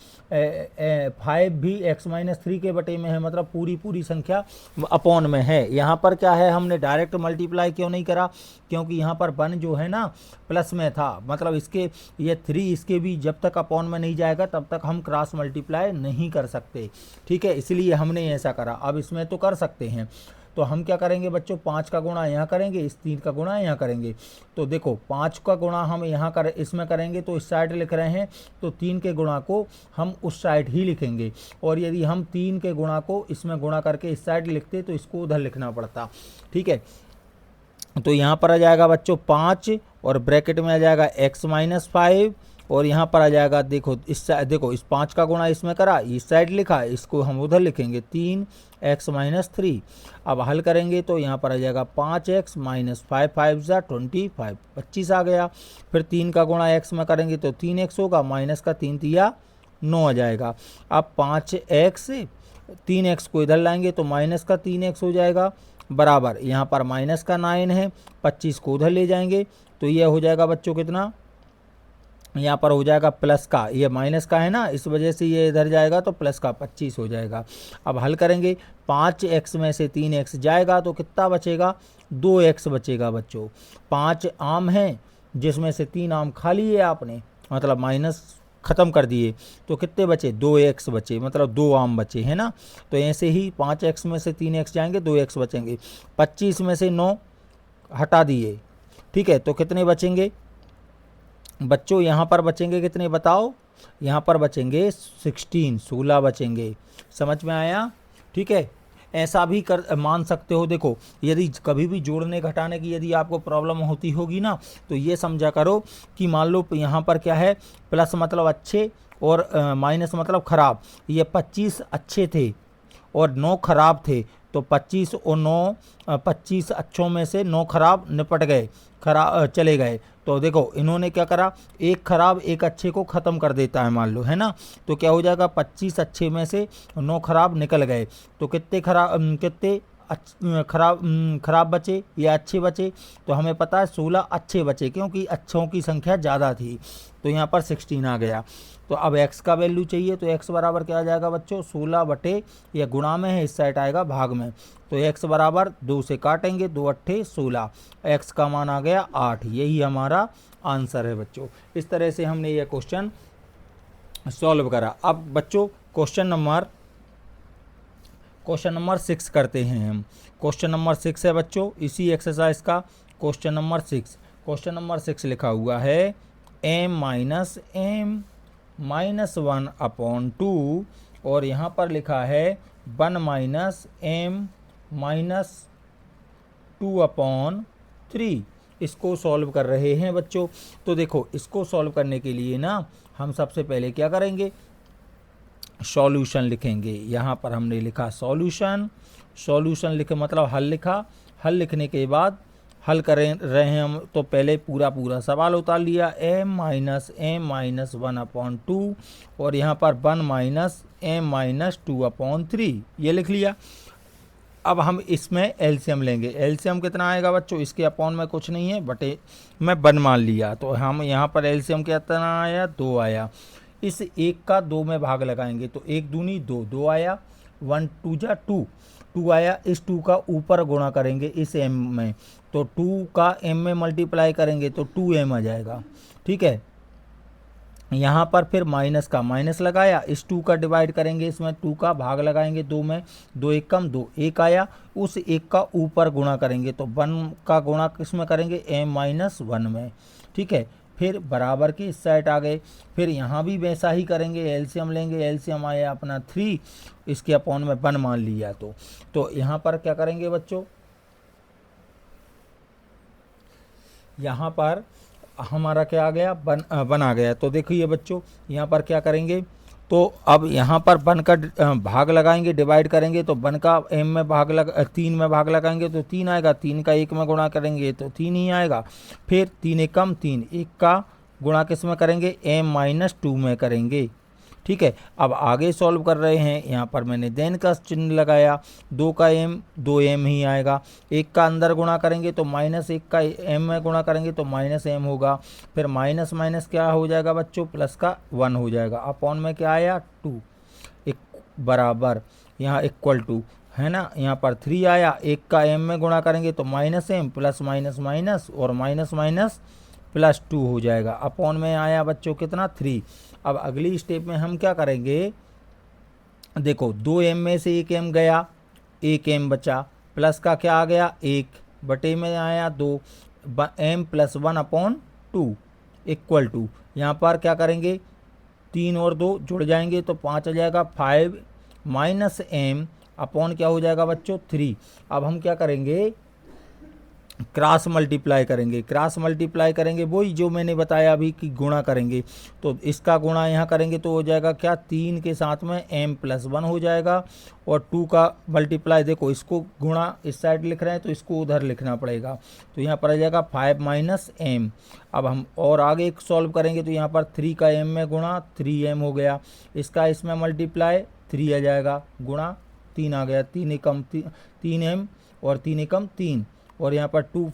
5 भी x -3 के बटे में है, मतलब पूरी संख्या अपॉन में है। यहाँ पर क्या है, हमने डायरेक्ट मल्टीप्लाई क्यों नहीं करा, क्योंकि यहाँ पर 1 जो है ना प्लस में था, मतलब इसके ये 3 इसके भी जब तक अपॉन में नहीं जाएगा तब तक हम क्रॉस मल्टीप्लाई नहीं कर सकते, ठीक है, इसलिए हमने ऐसा करा। अब इसमें तो कर सकते हैं, तो हम क्या करेंगे बच्चों, 5 का गुणा यहाँ करेंगे, इस 3 का गुणा यहाँ करेंगे। तो देखो 5 का गुणा हम यहाँ इसमें करेंगे तो इस साइड लिख रहे हैं, तो 3 के गुणा को हम उस साइड ही लिखेंगे, और यदि हम 3 के गुणा को इसमें गुणा करके इस साइड लिखते तो इसको उधर लिखना पड़ता, ठीक है। तो यहाँ पर आ जाएगा बच्चों 5 और ब्रैकेट में आ जाएगा x -5, और यहाँ पर आ जाएगा देखो इस 5 का गुणा इसमें करा, इस साइड लिखा, इसको हम उधर लिखेंगे 3x -3। अब हल करेंगे तो यहाँ पर आ जाएगा 5x -5 5 25 25 आ गया। फिर 3 का गुणा x में करेंगे तो 3x होगा, माइनस का 3 तिया 9 आ जाएगा। अब 5x 3x को इधर लाएंगे तो माइनस का 3x हो जाएगा, बराबर यहाँ पर माइनस का 9 है, 25 को उधर ले जाएंगे तो ये हो जाएगा बच्चों कितना, यहाँ पर हो जाएगा प्लस का, ये माइनस का है ना इस वजह से ये इधर जाएगा तो प्लस का 25 हो जाएगा। अब हल करेंगे 5x में से 3x जाएगा तो कितना बचेगा, 2x बचेगा बच्चों। 5 आम हैं जिसमें से 3 आम खा लिए आपने, मतलब माइनस ख़त्म कर दिए, तो कितने बचे, 2x बचे, मतलब 2 आम बचे है ना। तो ऐसे ही 5x में से 3x जाएंगे 2x बचेंगे, 25 में से 9 हटा दिए, ठीक है, तो कितने बचेंगे बच्चों, यहाँ पर बचेंगे कितने बताओ, यहाँ पर बचेंगे 16 बचेंगे। समझ में आया, ठीक है। ऐसा भी मान सकते हो, देखो यदि कभी भी जोड़ने घटाने की यदि आपको प्रॉब्लम होती होगी ना तो ये समझा करो कि मान लो यहाँ पर क्या है, प्लस मतलब अच्छे और माइनस मतलब ख़राब। ये 25 अच्छे थे और 9 खराब थे, तो 25 और 9 25 अच्छों में से 9 खराब निपट गए, चले गए। तो देखो इन्होंने क्या करा, एक खराब एक अच्छे को ख़त्म कर देता है मान लो, है ना। तो क्या हो जाएगा, 25 अच्छे में से 9 खराब निकल गए, तो कितने खराब बचे या अच्छे बचे, तो हमें पता है 16 अच्छे बचे, क्योंकि अच्छों की संख्या ज़्यादा थी, तो यहाँ पर 16 आ गया। तो अब x का वैल्यू चाहिए, तो x बराबर क्या आ जाएगा बच्चों, 16 बटे, यह गुणा में है, इस साइड आएगा भाग में, तो x बराबर 2 से काटेंगे, 2 अट्ठे 16, x का मान आ गया 8। यही हमारा आंसर है बच्चों। इस तरह से हमने यह क्वेश्चन सॉल्व करा। अब बच्चों क्वेश्चन नंबर 6 करते हैं हम। क्वेश्चन नंबर 6 है बच्चों इसी एक्सरसाइज का क्वेश्चन नंबर 6। क्वेश्चन नंबर 6 लिखा हुआ है m-1/2 और यहाँ पर लिखा है 1-m-2/3। इसको सॉल्व कर रहे हैं बच्चों। तो देखो इसको सॉल्व करने के लिए ना हम सबसे पहले क्या करेंगे, सॉल्यूशन लिखेंगे। यहाँ पर हमने लिखा सॉल्यूशन लिखे मतलब हल लिखा। हल लिखने के बाद हल करें रहे हैं हम, तो पहले पूरा सवाल उतार लिया, m-m-1/2 और यहाँ पर 1-m-2/3 ये लिख लिया। अब हम इसमें एलसीएम लेंगे। एलसीएम कितना आएगा बच्चों, इसके अपॉन में कुछ नहीं है, बटे में 1 मान लिया, तो हम यहाँ पर एलसीएम कितना आया, 2 आया। इस 1 का 2 में भाग लगाएंगे तो 1 दूनी 2, 2 आया, 1 2 जा 2 आया। इस 2 का ऊपर गुणा करेंगे इस m में, तो 2 का m में मल्टीप्लाई करेंगे तो 2m आ जाएगा, ठीक है। यहाँ पर फिर माइनस का माइनस लगाया, इस 2 का डिवाइड करेंगे, इसमें 2 का भाग लगाएंगे 2 में, 2 1 कम 2, 1 आया। उस 1 का ऊपर गुणा करेंगे तो 1 का गुणा किस में करेंगे, m-1 में, ठीक है। फिर बराबर के इस साइड आ गए। फिर यहाँ भी वैसा ही करेंगे, एलसीएम लेंगे। एलसीएम आया अपना 3, इसके अपॉन में 1 मान लिया, तो यहाँ पर क्या करेंगे बच्चों, यहाँ पर हमारा क्या आ गया, 1 आ गया। तो देखिए बच्चों यहाँ पर क्या करेंगे, तो अब यहाँ पर 1 का भाग लगाएंगे, डिवाइड करेंगे, तो 1 का m में 3 में भाग लगाएंगे तो 3 आएगा, 3 का 1 में गुणा करेंगे तो 3 ही आएगा। फिर 3 1 कम 3, 1 का गुणा किस में करेंगे, m-2 में करेंगे, ठीक है। अब आगे सॉल्व कर रहे हैं, यहाँ पर मैंने देन का चिन्ह लगाया, 2 का m 2m ही आएगा, 1 का अंदर गुणा करेंगे तो -1 का m में गुणा करेंगे तो -m होगा, फिर माइनस माइनस क्या हो जाएगा बच्चों, प्लस का 1 हो जाएगा, अपॉन में क्या आया 2, एक बराबर यहाँ इक्वल टू, है ना, यहाँ पर 3 आया, 1 का m में गुणा करेंगे तो -m प्लस माइनस माइनस और माइनस माइनस प्लस 2 हो जाएगा, अपॉन में आया बच्चों कितना 3। अब अगली स्टेप में हम क्या करेंगे, देखो 2m में से 1m गया, 1m बचा, प्लस का क्या आ गया 1 बटे में आया 2, m plus 1 upon 2 equal to, यहाँ पर क्या करेंगे 3 और 2 जुड़ जाएंगे तो 5 आ जाएगा, 5 माइनस m अपॉन क्या हो जाएगा बच्चों 3। अब हम क्या करेंगे, क्रॉस मल्टीप्लाई करेंगे, क्रॉस मल्टीप्लाई करेंगे वही जो मैंने बताया अभी कि गुणा करेंगे, तो इसका गुणा यहाँ करेंगे तो हो जाएगा क्या, 3 के साथ में m प्लस 1 हो जाएगा, और 2 का मल्टीप्लाई, देखो इसको गुणा इस साइड लिख रहे हैं तो इसको उधर लिखना पड़ेगा, तो यहाँ पर आ जाएगा 5 माइनस m। अब हम और आगे सॉल्व करेंगे तो यहाँ पर 3 का m में गुणा 3m हो गया, इसका इसमें मल्टीप्लाई 3 आ जाएगा, गुणा 3 आ गया, 3 एकम 3m और 3 एकम 3, और यहाँ पर 2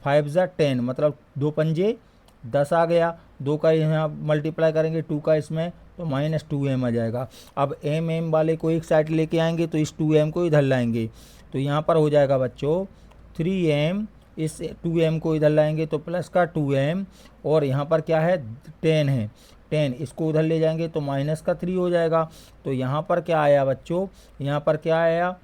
5 ज़ा 10 मतलब 2 पंजे 10 आ गया, 2 का यहाँ मल्टीप्लाई करेंगे 2 का इसमें तो -2m आ जाएगा। अब m वाले को एक साइड लेके आएंगे तो इस 2m को इधर लाएंगे, तो यहाँ पर हो जाएगा बच्चों 3m, इस 2m को इधर लाएंगे तो प्लस का 2m, और यहाँ पर क्या है 10 है, 10 इसको उधर ले जाएंगे तो माइनस का 3 हो जाएगा, तो यहाँ पर क्या आया बच्चों, यहाँ पर क्या आया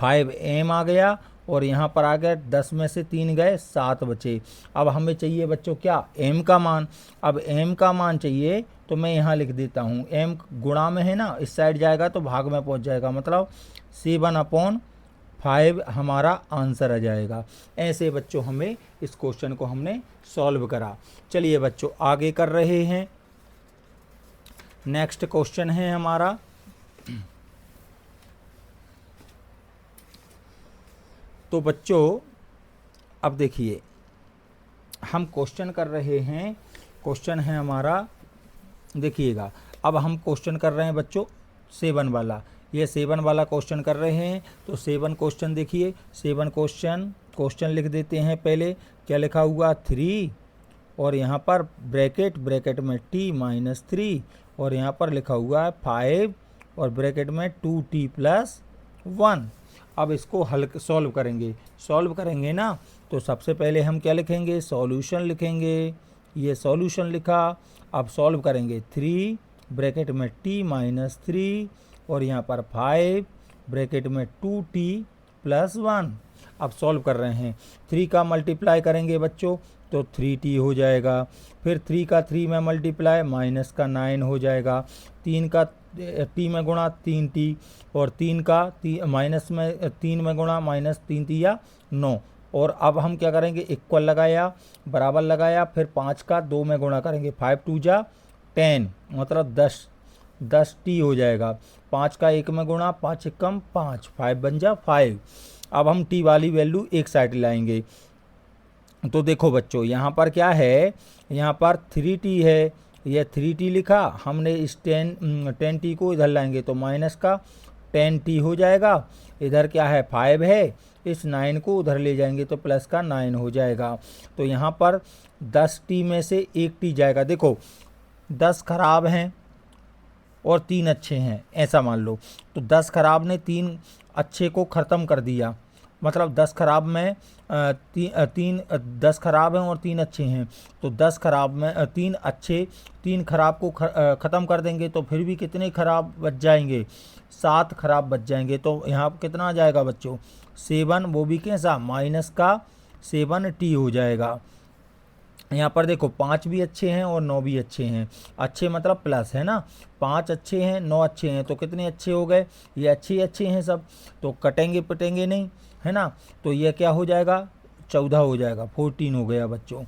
5m आ गया, और यहाँ पर आ गया 10 में से 3 गए 7 बचे। अब हमें चाहिए बच्चों क्या, m का मान। अब m का मान चाहिए तो मैं यहाँ लिख देता हूँ, m गुणा में है ना, इस साइड जाएगा तो भाग में पहुँच जाएगा, मतलब 7/5 हमारा आंसर आ जाएगा। ऐसे बच्चों हमें इस क्वेश्चन को हमने सॉल्व करा। चलिए बच्चों आगे कर रहे हैं, नेक्स्ट क्वेश्चन है हमारा, तो बच्चों अब देखिए हम क्वेश्चन कर रहे हैं, क्वेश्चन है हमारा, देखिए अब हम क्वेश्चन कर रहे हैं बच्चों 7 वाला, ये 7 वाला क्वेश्चन कर रहे हैं, तो 7 क्वेश्चन देखिए, 7 क्वेश्चन लिख देते हैं। पहले क्या लिखा हुआ 3, और यहाँ पर ब्रैकेट में t-3, और यहाँ पर लिखा हुआ है 5, और ब्रैकेट में 2t + 1। अब इसको हल सॉल्व करेंगे ना, तो सबसे पहले हम क्या लिखेंगे, सॉल्यूशन लिखेंगे, ये सॉल्यूशन लिखा। अब सॉल्व करेंगे 3 ब्रैकेट में t-3, और यहाँ पर 5 ब्रैकेट में 2t + 1। अब सॉल्व कर रहे हैं, 3 का मल्टीप्लाई करेंगे बच्चों तो 3t हो जाएगा, फिर 3 का 3 में मल्टीप्लाई माइनस का 9 हो जाएगा, 3 का t में गुणा 3t, और 3 का माइनस में 3 में गुणा -3 या 9। और अब हम क्या करेंगे, इक्वल लगाया, बराबर लगाया, फिर 5 का 2 में गुणा करेंगे, 5 2 जा 10 मतलब 10t हो जाएगा, 5 का 1 में गुणा 5 एकम 5, 5 बन जा 5। अब हम t वाली वैल्यू एक साइड लाएंगे, तो देखो बच्चों यहाँ पर क्या है, यहाँ पर 3t है, यह 3t लिखा हमने, इस 10t को इधर लाएंगे तो माइनस का 10t हो जाएगा, इधर क्या है 5 है, इस 9 को उधर ले जाएंगे तो प्लस का 9 हो जाएगा। तो यहाँ पर 10t में से 1t जाएगा, देखो 10 खराब हैं और 3 अच्छे हैं, ऐसा मान लो, तो 10 खराब ने 3 अच्छे को ख़त्म कर दिया, मतलब 10 खराब में 10 खराब हैं और 3 अच्छे हैं, तो 10 खराब में 3 अच्छे, 3 खराब को ख़त्म कर देंगे तो फिर भी कितने खराब बच जाएंगे, 7 खराब बच जाएंगे। तो यहाँ कितना आ जाएगा बच्चों 7, वो भी कैसा माइनस का 7t हो जाएगा। यहाँ पर देखो 5 भी अच्छे हैं और 9 भी अच्छे हैं, अच्छे मतलब प्लस है ना, 5 अच्छे हैं 9 अच्छे हैं, तो कितने अच्छे हो गए, ये अच्छे हैं सब, तो कटेंगे पिटेंगे नहीं, है ना, तो यह क्या हो जाएगा 14 हो जाएगा, 14 हो गया बच्चों,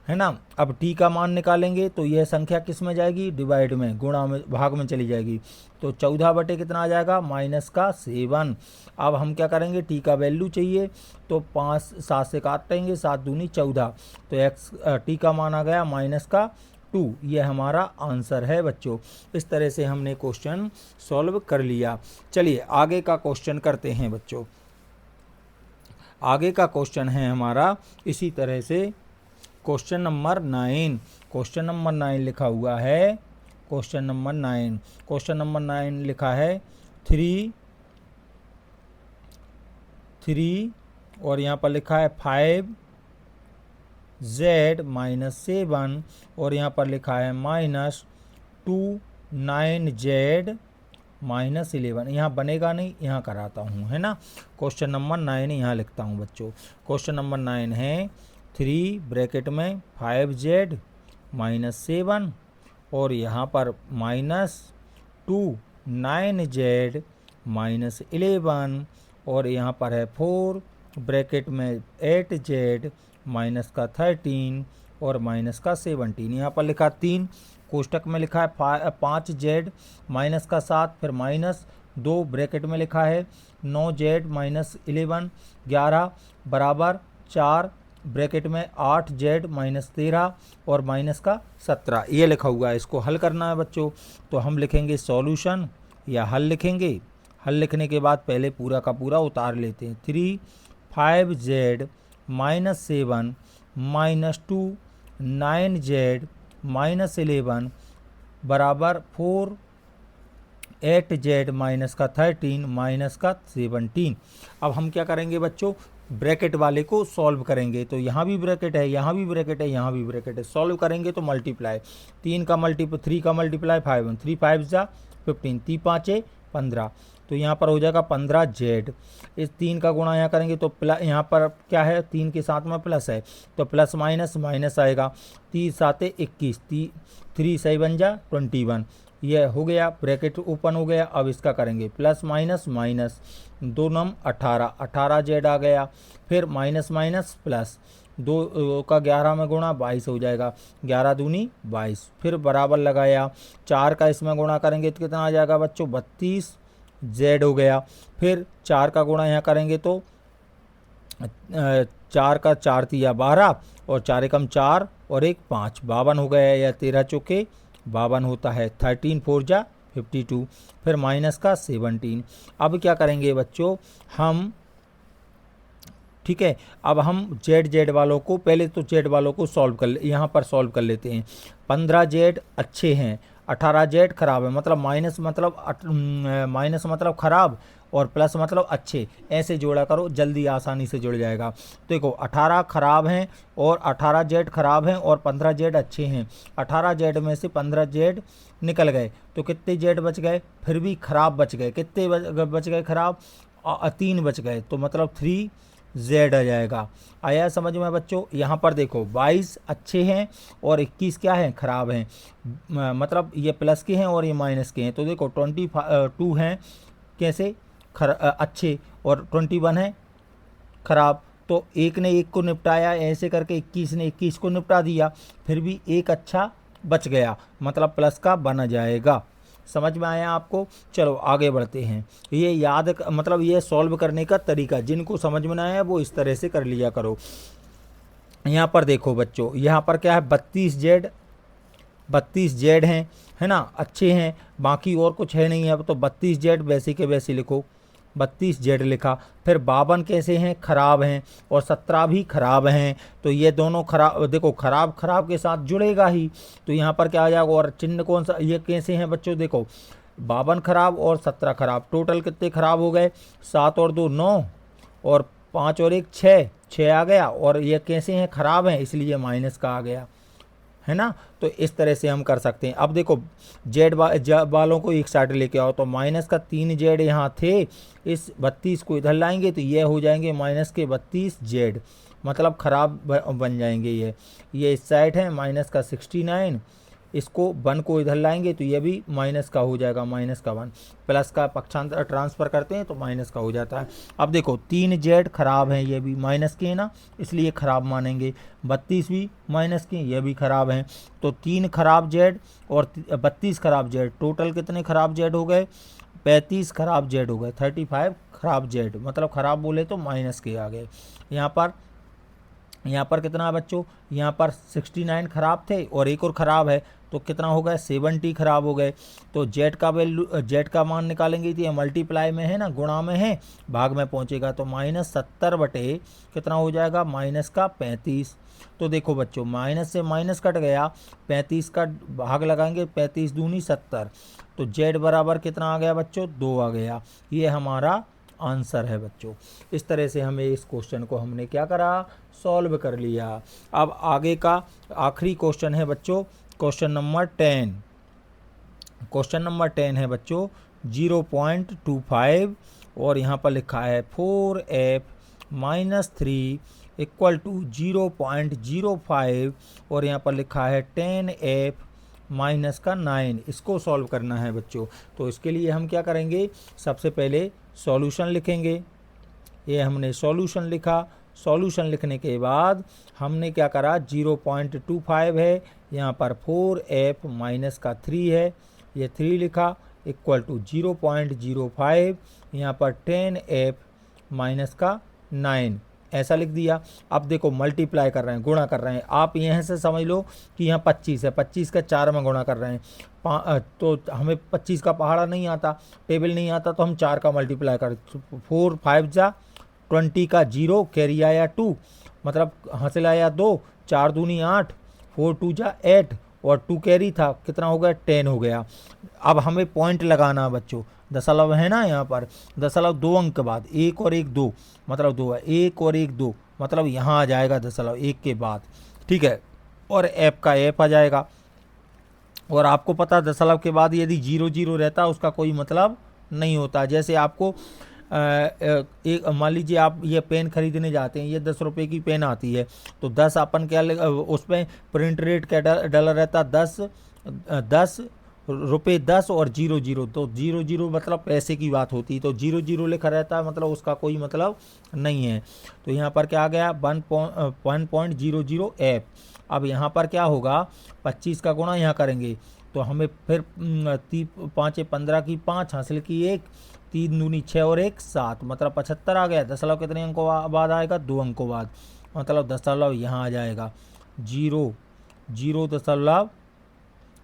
है ना। अब t का मान निकालेंगे तो यह संख्या किस में जाएगी, डिवाइड में, गुणा में, भाग में चली जाएगी, तो 14 बटे कितना आ जाएगा माइनस का 7। अब हम क्या करेंगे, t का वैल्यू चाहिए तो 5 7 से काटेंगे, 7 दूनी 14, तो t का मान आ गया माइनस का 2, ये हमारा आंसर है बच्चों। इस तरह से हमने क्वेश्चन सॉल्व कर लिया। चलिए आगे का क्वेश्चन करते हैं बच्चों। आगे का क्वेश्चन है हमारा इसी तरह से क्वेश्चन नंबर 9। क्वेश्चन नंबर 9 लिखा हुआ है, क्वेश्चन नंबर 9, क्वेश्चन नंबर 9 लिखा है 3 और यहाँ पर लिखा है 5z - 7 और यहाँ पर लिखा है -2 9z - 11। यहाँ बनेगा नहीं, यहाँ कराता हूँ, है ना। क्वेश्चन नंबर 9 यहाँ लिखता हूँ बच्चों। क्वेश्चन नंबर 9 है 3 ब्रैकेट में 5z - 7 और यहाँ पर -2 9z - 11 और यहाँ पर है 4 ब्रैकेट में 8z -13 और -17। यहाँ पर लिखा 3 कोष्टक में लिखा है 5z -7 फिर -2 ब्रैकेट में लिखा है 9z - 11 बराबर 4 ब्रैकेट में 8z - 13 और -17। ये लिखा हुआ है। इसको हल करना है बच्चों, तो हम लिखेंगे सॉल्यूशन या हल लिखेंगे। हल लिखने के बाद पहले पूरा का पूरा उतार लेते हैं। 3 5z - 7 -2 9z - 11 बराबर 4 8z -13 -17। अब हम क्या करेंगे बच्चों, ब्रैकेट वाले को सॉल्व करेंगे। तो यहाँ भी ब्रैकेट है, यहाँ भी ब्रैकेट है, यहाँ भी ब्रैकेट है। सॉल्व करेंगे तो मल्टीप्लाई 3 का मल्टीप्लाई 5 3 5 जा 15 3 5 15 तो यहाँ पर हो जाएगा 15z। इस 3 का गुणा यहाँ करेंगे तो प्लस, यहाँ पर क्या है 3 के साथ में प्लस है तो प्लस माइनस आएगा। 3 7 21 3 सही बन जा 21। ये हो गया, ब्रैकेट ओपन हो गया। अब इसका करेंगे प्लस माइनस 2 नम 18z आ गया। फिर माइनस प्लस 2 का 11 में गुणा 22 हो जाएगा, 11 दूनी 22। फिर बराबर लगाया, 4 का इसमें गुणा करेंगे तो कितना आ जाएगा बच्चों 32z हो गया। फिर 4 का गुणा यहाँ करेंगे तो 4 का 4 तिया 12 और 4 एकम 4 और 1 5 52 हो गया, या 13 चौके 52 होता है। 13 4 जा 52। फिर माइनस का 17। अब क्या करेंगे बच्चों हम, ठीक है, अब हम जेड वालों को पहले तो जेड वालों को सॉल्व कर, यहाँ पर सॉल्व कर लेते हैं। 15z अच्छे हैं, 18z खराब है। मतलब माइनस मतलब खराब और प्लस मतलब अच्छे, ऐसे जोड़ा करो, जल्दी आसानी से जुड़ जाएगा। देखो 18 खराब हैं और 18z खराब हैं और 15z अच्छे हैं। 18z में से 15z निकल गए तो कितने z बच गए, फिर भी खराब बच गए। कितने बच गए खराब, 3 बच गए, तो मतलब 3z आ जाएगा। आया समझ में बच्चों। यहाँ पर देखो 22 अच्छे हैं और 21 क्या हैं खराब हैं, मतलब ये प्लस के हैं और ये माइनस के हैं। तो देखो 22 हैं कैसे अच्छे और 21 है खराब। तो एक ने एक को निपटाया, ऐसे करके 21 ने 21 को निपटा दिया, फिर भी एक अच्छा बच गया, मतलब प्लस का बना जाएगा। समझ में आया आपको। चलो आगे बढ़ते हैं। ये याद मतलब ये सॉल्व करने का तरीका जिनको समझ में ना आया वो इस तरह से कर लिया करो। यहाँ पर देखो बच्चों, यहाँ पर क्या है 32z हैं, है ना, अच्छे हैं, बाकी और कुछ है नहीं है। तो 32z वैसे के वैसे लिखो, 32z लिखा। फिर 52 कैसे हैं खराब हैं और 17 भी खराब हैं। तो ये दोनों खराब, देखो खराब के साथ जुड़ेगा ही, तो यहाँ पर क्या आ जाएगा। और चिन्ह कौन सा, ये कैसे हैं बच्चों, देखो 52 खराब और 17 खराब, टोटल कितने खराब हो गए, 7 और 2 9 और 5 और 1 6 आ गया। और ये कैसे हैं खराब हैं, इसलिए माइनस का आ गया, है ना। तो इस तरह से हम कर सकते हैं। अब देखो जेड वालों को एक साइड लेके आओ, तो माइनस का 3z यहाँ थे, इस 32 को इधर लाएंगे तो ये हो जाएंगे माइनस के 32z, मतलब ख़राब बन जाएंगे। ये इस साइड है माइनस का 69, इसको 1 को इधर लाएंगे तो ये भी माइनस का हो जाएगा, माइनस का 1। प्लस का पक्षांतर ट्रांसफ़र करते हैं तो माइनस का हो जाता है। अब देखो 3z खराब हैं, ये भी माइनस के हैं ना, इसलिए ख़राब मानेंगे। 32 भी माइनस के, ये भी ख़राब हैं। तो 3 खराब z और 32 खराब z, टोटल कितने खराब z हो गए, 35 खराब z हो गए, 35 खराब z, मतलब ख़राब बोले तो माइनस के आ गए। यहाँ पर यहाँ पर कितना है बच्चों, यहाँ पर 69 खराब थे और एक और ख़राब है, तो कितना हो गया 70 खराब हो गए। तो जेड का वैल्यू, जेड का मान निकालेंगे तो ये मल्टीप्लाई में है ना, गुणा में है, भाग में पहुँचेगा, तो -70 बटे कितना हो जाएगा -35। तो देखो बच्चों माइनस से माइनस कट गया, 35 का भाग लगाएंगे, 35 दूनी 70, तो जेड बराबर कितना आ गया बच्चों 2 आ गया। ये हमारा आंसर है बच्चों। इस तरह से हमें इस क्वेश्चन को हमने क्या करा, सॉल्व कर लिया। अब आगे का आखिरी क्वेश्चन है बच्चों, क्वेश्चन नंबर 10। क्वेश्चन नंबर 10 है बच्चों 0.25 और यहाँ पर लिखा है 4f - 3 = 0.05 और यहाँ पर लिखा है 10f -9। इसको सॉल्व करना है बच्चों। तो इसके लिए हम क्या करेंगे, सबसे पहले सॉल्यूशन लिखेंगे। ये हमने सॉल्यूशन लिखा, सॉल्यूशन लिखने के बाद हमने क्या करा, 0.25 है, यहाँ पर 4f - 3 है, ये 3 लिखा, = 0.05, यहाँ पर 10f - 9 ऐसा लिख दिया। अब देखो मल्टीप्लाई कर रहे हैं, गुणा कर रहे हैं। आप यहाँ से समझ लो कि यहाँ 25 है, 25 का 4 में गुणा कर रहे हैं, तो हमें 25 का पहाड़ा नहीं आता, टेबल नहीं आता, तो हम 4 का मल्टीप्लाई कर, 4 5 जा 20 का 0, कैरी आया 2, मतलब हासिल आया 2, 4 दूनी 8, 4 2 जा 8 और 2 कैरी था, कितना हो गया 10 हो गया। अब हमें पॉइंट लगाना बच्चों, दशमलव है ना, यहाँ पर दशमलव 2 अंक के बाद 1 और 1 2, मतलब 2 है, 1 और 1 2, मतलब यहाँ आ जाएगा दशमलव 1 के बाद, ठीक है, और एफ का एफ आ जाएगा। और आपको पता दशमलव के बाद यदि 0 0 रहता उसका कोई मतलब नहीं होता। जैसे आपको एक मान लीजिए आप ये पेन खरीदने जाते हैं, ये 10 रुपये की पेन आती है, तो 10 अपन क्या उसमें प्रिंट रेट क्या डला रहता, 10 रुपये 10 और 0 0, तो 0 0 मतलब पैसे की बात होती है, तो 0 0 लिखा रहता है, मतलब उसका कोई मतलब नहीं है। तो यहाँ पर क्या आ गया 1.00 एफ। अब यहाँ पर क्या होगा, 25 का गुणा यहाँ करेंगे तो हमें फिर 5 15 की 5 हासिल की 1, 3 दूनी 6 और 1 7, मतलब 75 आ गया। दशमलव कितने अंकों बाद आएगा, 2 अंकों बाद, मतलब दशमलव यहाँ आ जाएगा 0 0 दशमलव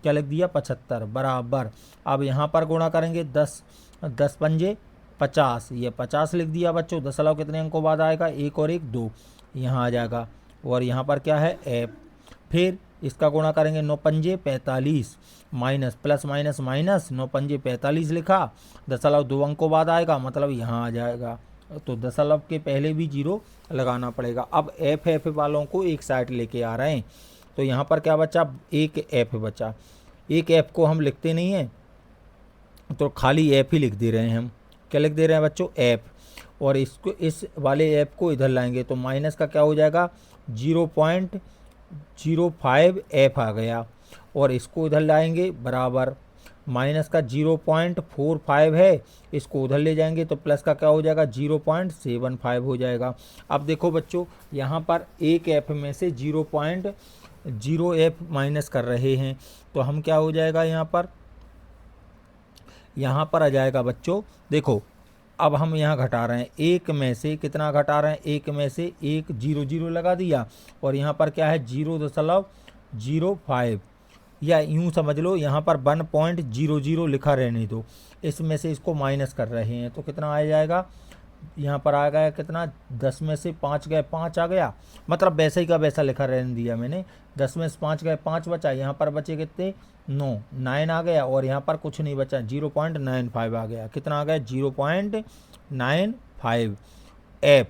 क्या लिख दिया 75 बराबर। अब यहाँ पर गुणा करेंगे 10 10 पंजे 50, ये 50 लिख दिया बच्चों। दशमलव कितने अंकों बाद आएगा, 1 और 1 2, यहाँ आ जाएगा। और यहाँ पर क्या है एफ, फिर इसका गुणा करेंगे 9 पंजे 45, माइनस प्लस माइनस माइनस 9 पंजे 45 लिखा, दशमलव 2 अंकों बाद आएगा, मतलब यहाँ आ जाएगा। तो दशमलव के पहले भी 0 लगाना पड़ेगा। अब एफ वालों को एक साइड लेके आ रहे हैं, तो यहाँ पर क्या बचा, एक एफ बचा। एक एफ को हम लिखते नहीं हैं, तो खाली एफ ही लिख दे रहे हैं हम। क्या लिख दे रहे हैं बच्चों, एफ। और इसको, इस वाले एफ को इधर लाएंगे तो माइनस का क्या हो जाएगा 0.05 एफ आ गया, और इसको इधर लाएंगे बराबर, माइनस का 0.45 है, इसको उधर ले जाएंगे तो प्लस का क्या हो जाएगा 0.75 हो जाएगा। अब देखो बच्चों यहाँ पर एक एफ में से 0.0 एफ माइनस कर रहे हैं, तो हम क्या हो जाएगा यहाँ पर आ जाएगा बच्चों, देखो अब हम यहाँ घटा रहे हैं, एक में से कितना घटा रहे हैं, एक में से एक 0 0 लगा दिया, और यहाँ पर क्या है 0.05, या यूँ समझ लो यहाँ पर 1.00 लिखा रहने दो, इसमें से इसको माइनस कर रहे हैं, तो कितना आ जाएगा, यहाँ पर आ गया कितना, 10 में से 5 गए 5 आ गया, मतलब वैसे ही का वैसा लिखा रहने दिया मैंने। 10 में से 5 गए 5 बचा, यहाँ पर बचे कितने 9 आ गया, और यहाँ पर कुछ नहीं बचा 0.95 आ गया। कितना आ गया 0.95 एफ।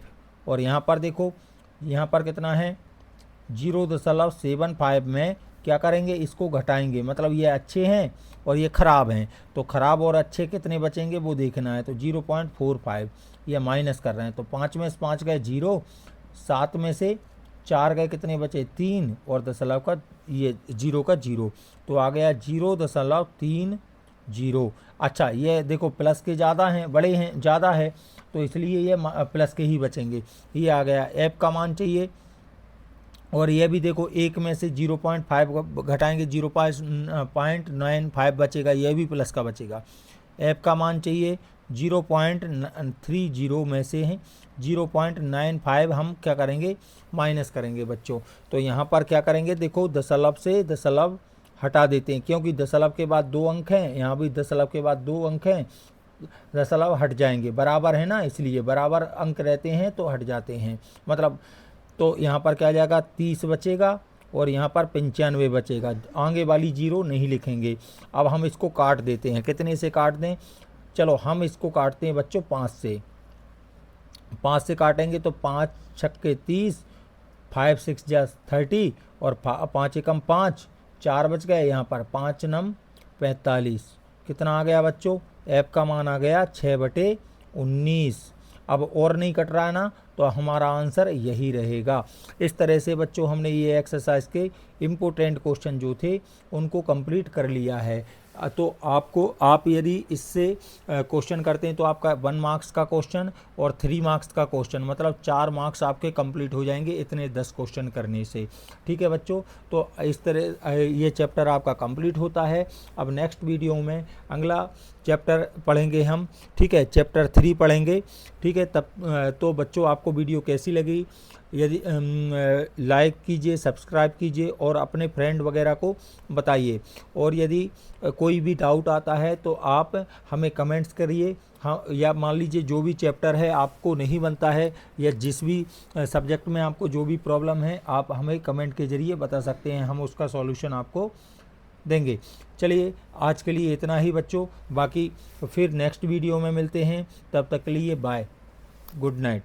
और यहाँ पर देखो यहाँ पर कितना है 0.75 में क्या करेंगे, इसको घटाएंगे, मतलब ये अच्छे हैं और ये ख़राब हैं, तो ख़राब और अच्छे कितने बचेंगे वो देखना है। तो 0.45 ये माइनस कर रहे हैं, तो 5 में से 5 गए 0, 7 में से 4 गए कितने बचे 3, और दशमलव का ये 0 का 0, तो आ गया 0.30। अच्छा ये देखो प्लस के ज़्यादा हैं, बड़े हैं, ज़्यादा है, तो इसलिए ये प्लस के ही बचेंगे। ये आ गया एफ का मान चाहिए। और ये भी देखो एक में से 0.5 घटाएंगे 0.95 बचेगा, ये भी प्लस का बचेगा। f का मान चाहिए 0.30 में से है 0.95 हम क्या करेंगे माइनस करेंगे बच्चों। तो यहाँ पर क्या करेंगे, देखो दशमलव से दशमलव हटा देते हैं, क्योंकि दशमलव के बाद 2 अंक हैं, यहाँ भी दशमलव के बाद 2 अंक हैं, दशमलव हट जाएंगे, बराबर है ना, इसलिए बराबर अंक रहते हैं तो हट जाते हैं, मतलब तो यहाँ पर क्या आ जाएगा 30 बचेगा और यहाँ पर 95 बचेगा, आगे वाली 0 नहीं लिखेंगे। अब हम इसको काट देते हैं, कितने से काट दें, चलो हम इसको काटते हैं बच्चों 5 से काटेंगे तो 5 छक्के 30, 5 6 जा 30 और 5 एकम 5, 4 बच गए, यहाँ पर 5 नम 45, कितना आ गया बच्चों, f का मान आ गया 6/19। अब और नहीं कट रहा है ना, तो हमारा आंसर यही रहेगा। इस तरह से बच्चों हमने ये एक्सरसाइज के इम्पोर्टेंट क्वेश्चन जो थे उनको कंप्लीट कर लिया है। तो आप यदि इससे क्वेश्चन करते हैं तो आपका 1 मार्क्स का क्वेश्चन और 3 मार्क्स का क्वेश्चन, मतलब 4 मार्क्स आपके कंप्लीट हो जाएंगे इतने 10 क्वेश्चन करने से। ठीक है बच्चों, तो इस तरह ये चैप्टर आपका कंप्लीट होता है। अब नेक्स्ट वीडियो में अगला चैप्टर पढ़ेंगे हम, ठीक है, चैप्टर 3 पढ़ेंगे। ठीक है, तब तो बच्चों आपको वीडियो कैसी लगी, यदि लाइक कीजिए, सब्सक्राइब कीजिए और अपने फ्रेंड वगैरह को बताइए। और यदि कोई भी डाउट आता है तो आप हमें कमेंट्स करिए। हाँ, या मान लीजिए जो भी चैप्टर है आपको नहीं बनता है या जिस भी सब्जेक्ट में आपको जो भी प्रॉब्लम है आप हमें कमेंट के ज़रिए बता सकते हैं, हम उसका सॉल्यूशन आपको देंगे। चलिए आज के लिए इतना ही बच्चों, बाकी फिर नेक्स्ट वीडियो में मिलते हैं, तब तक के लिए बाय, गुड नाइट।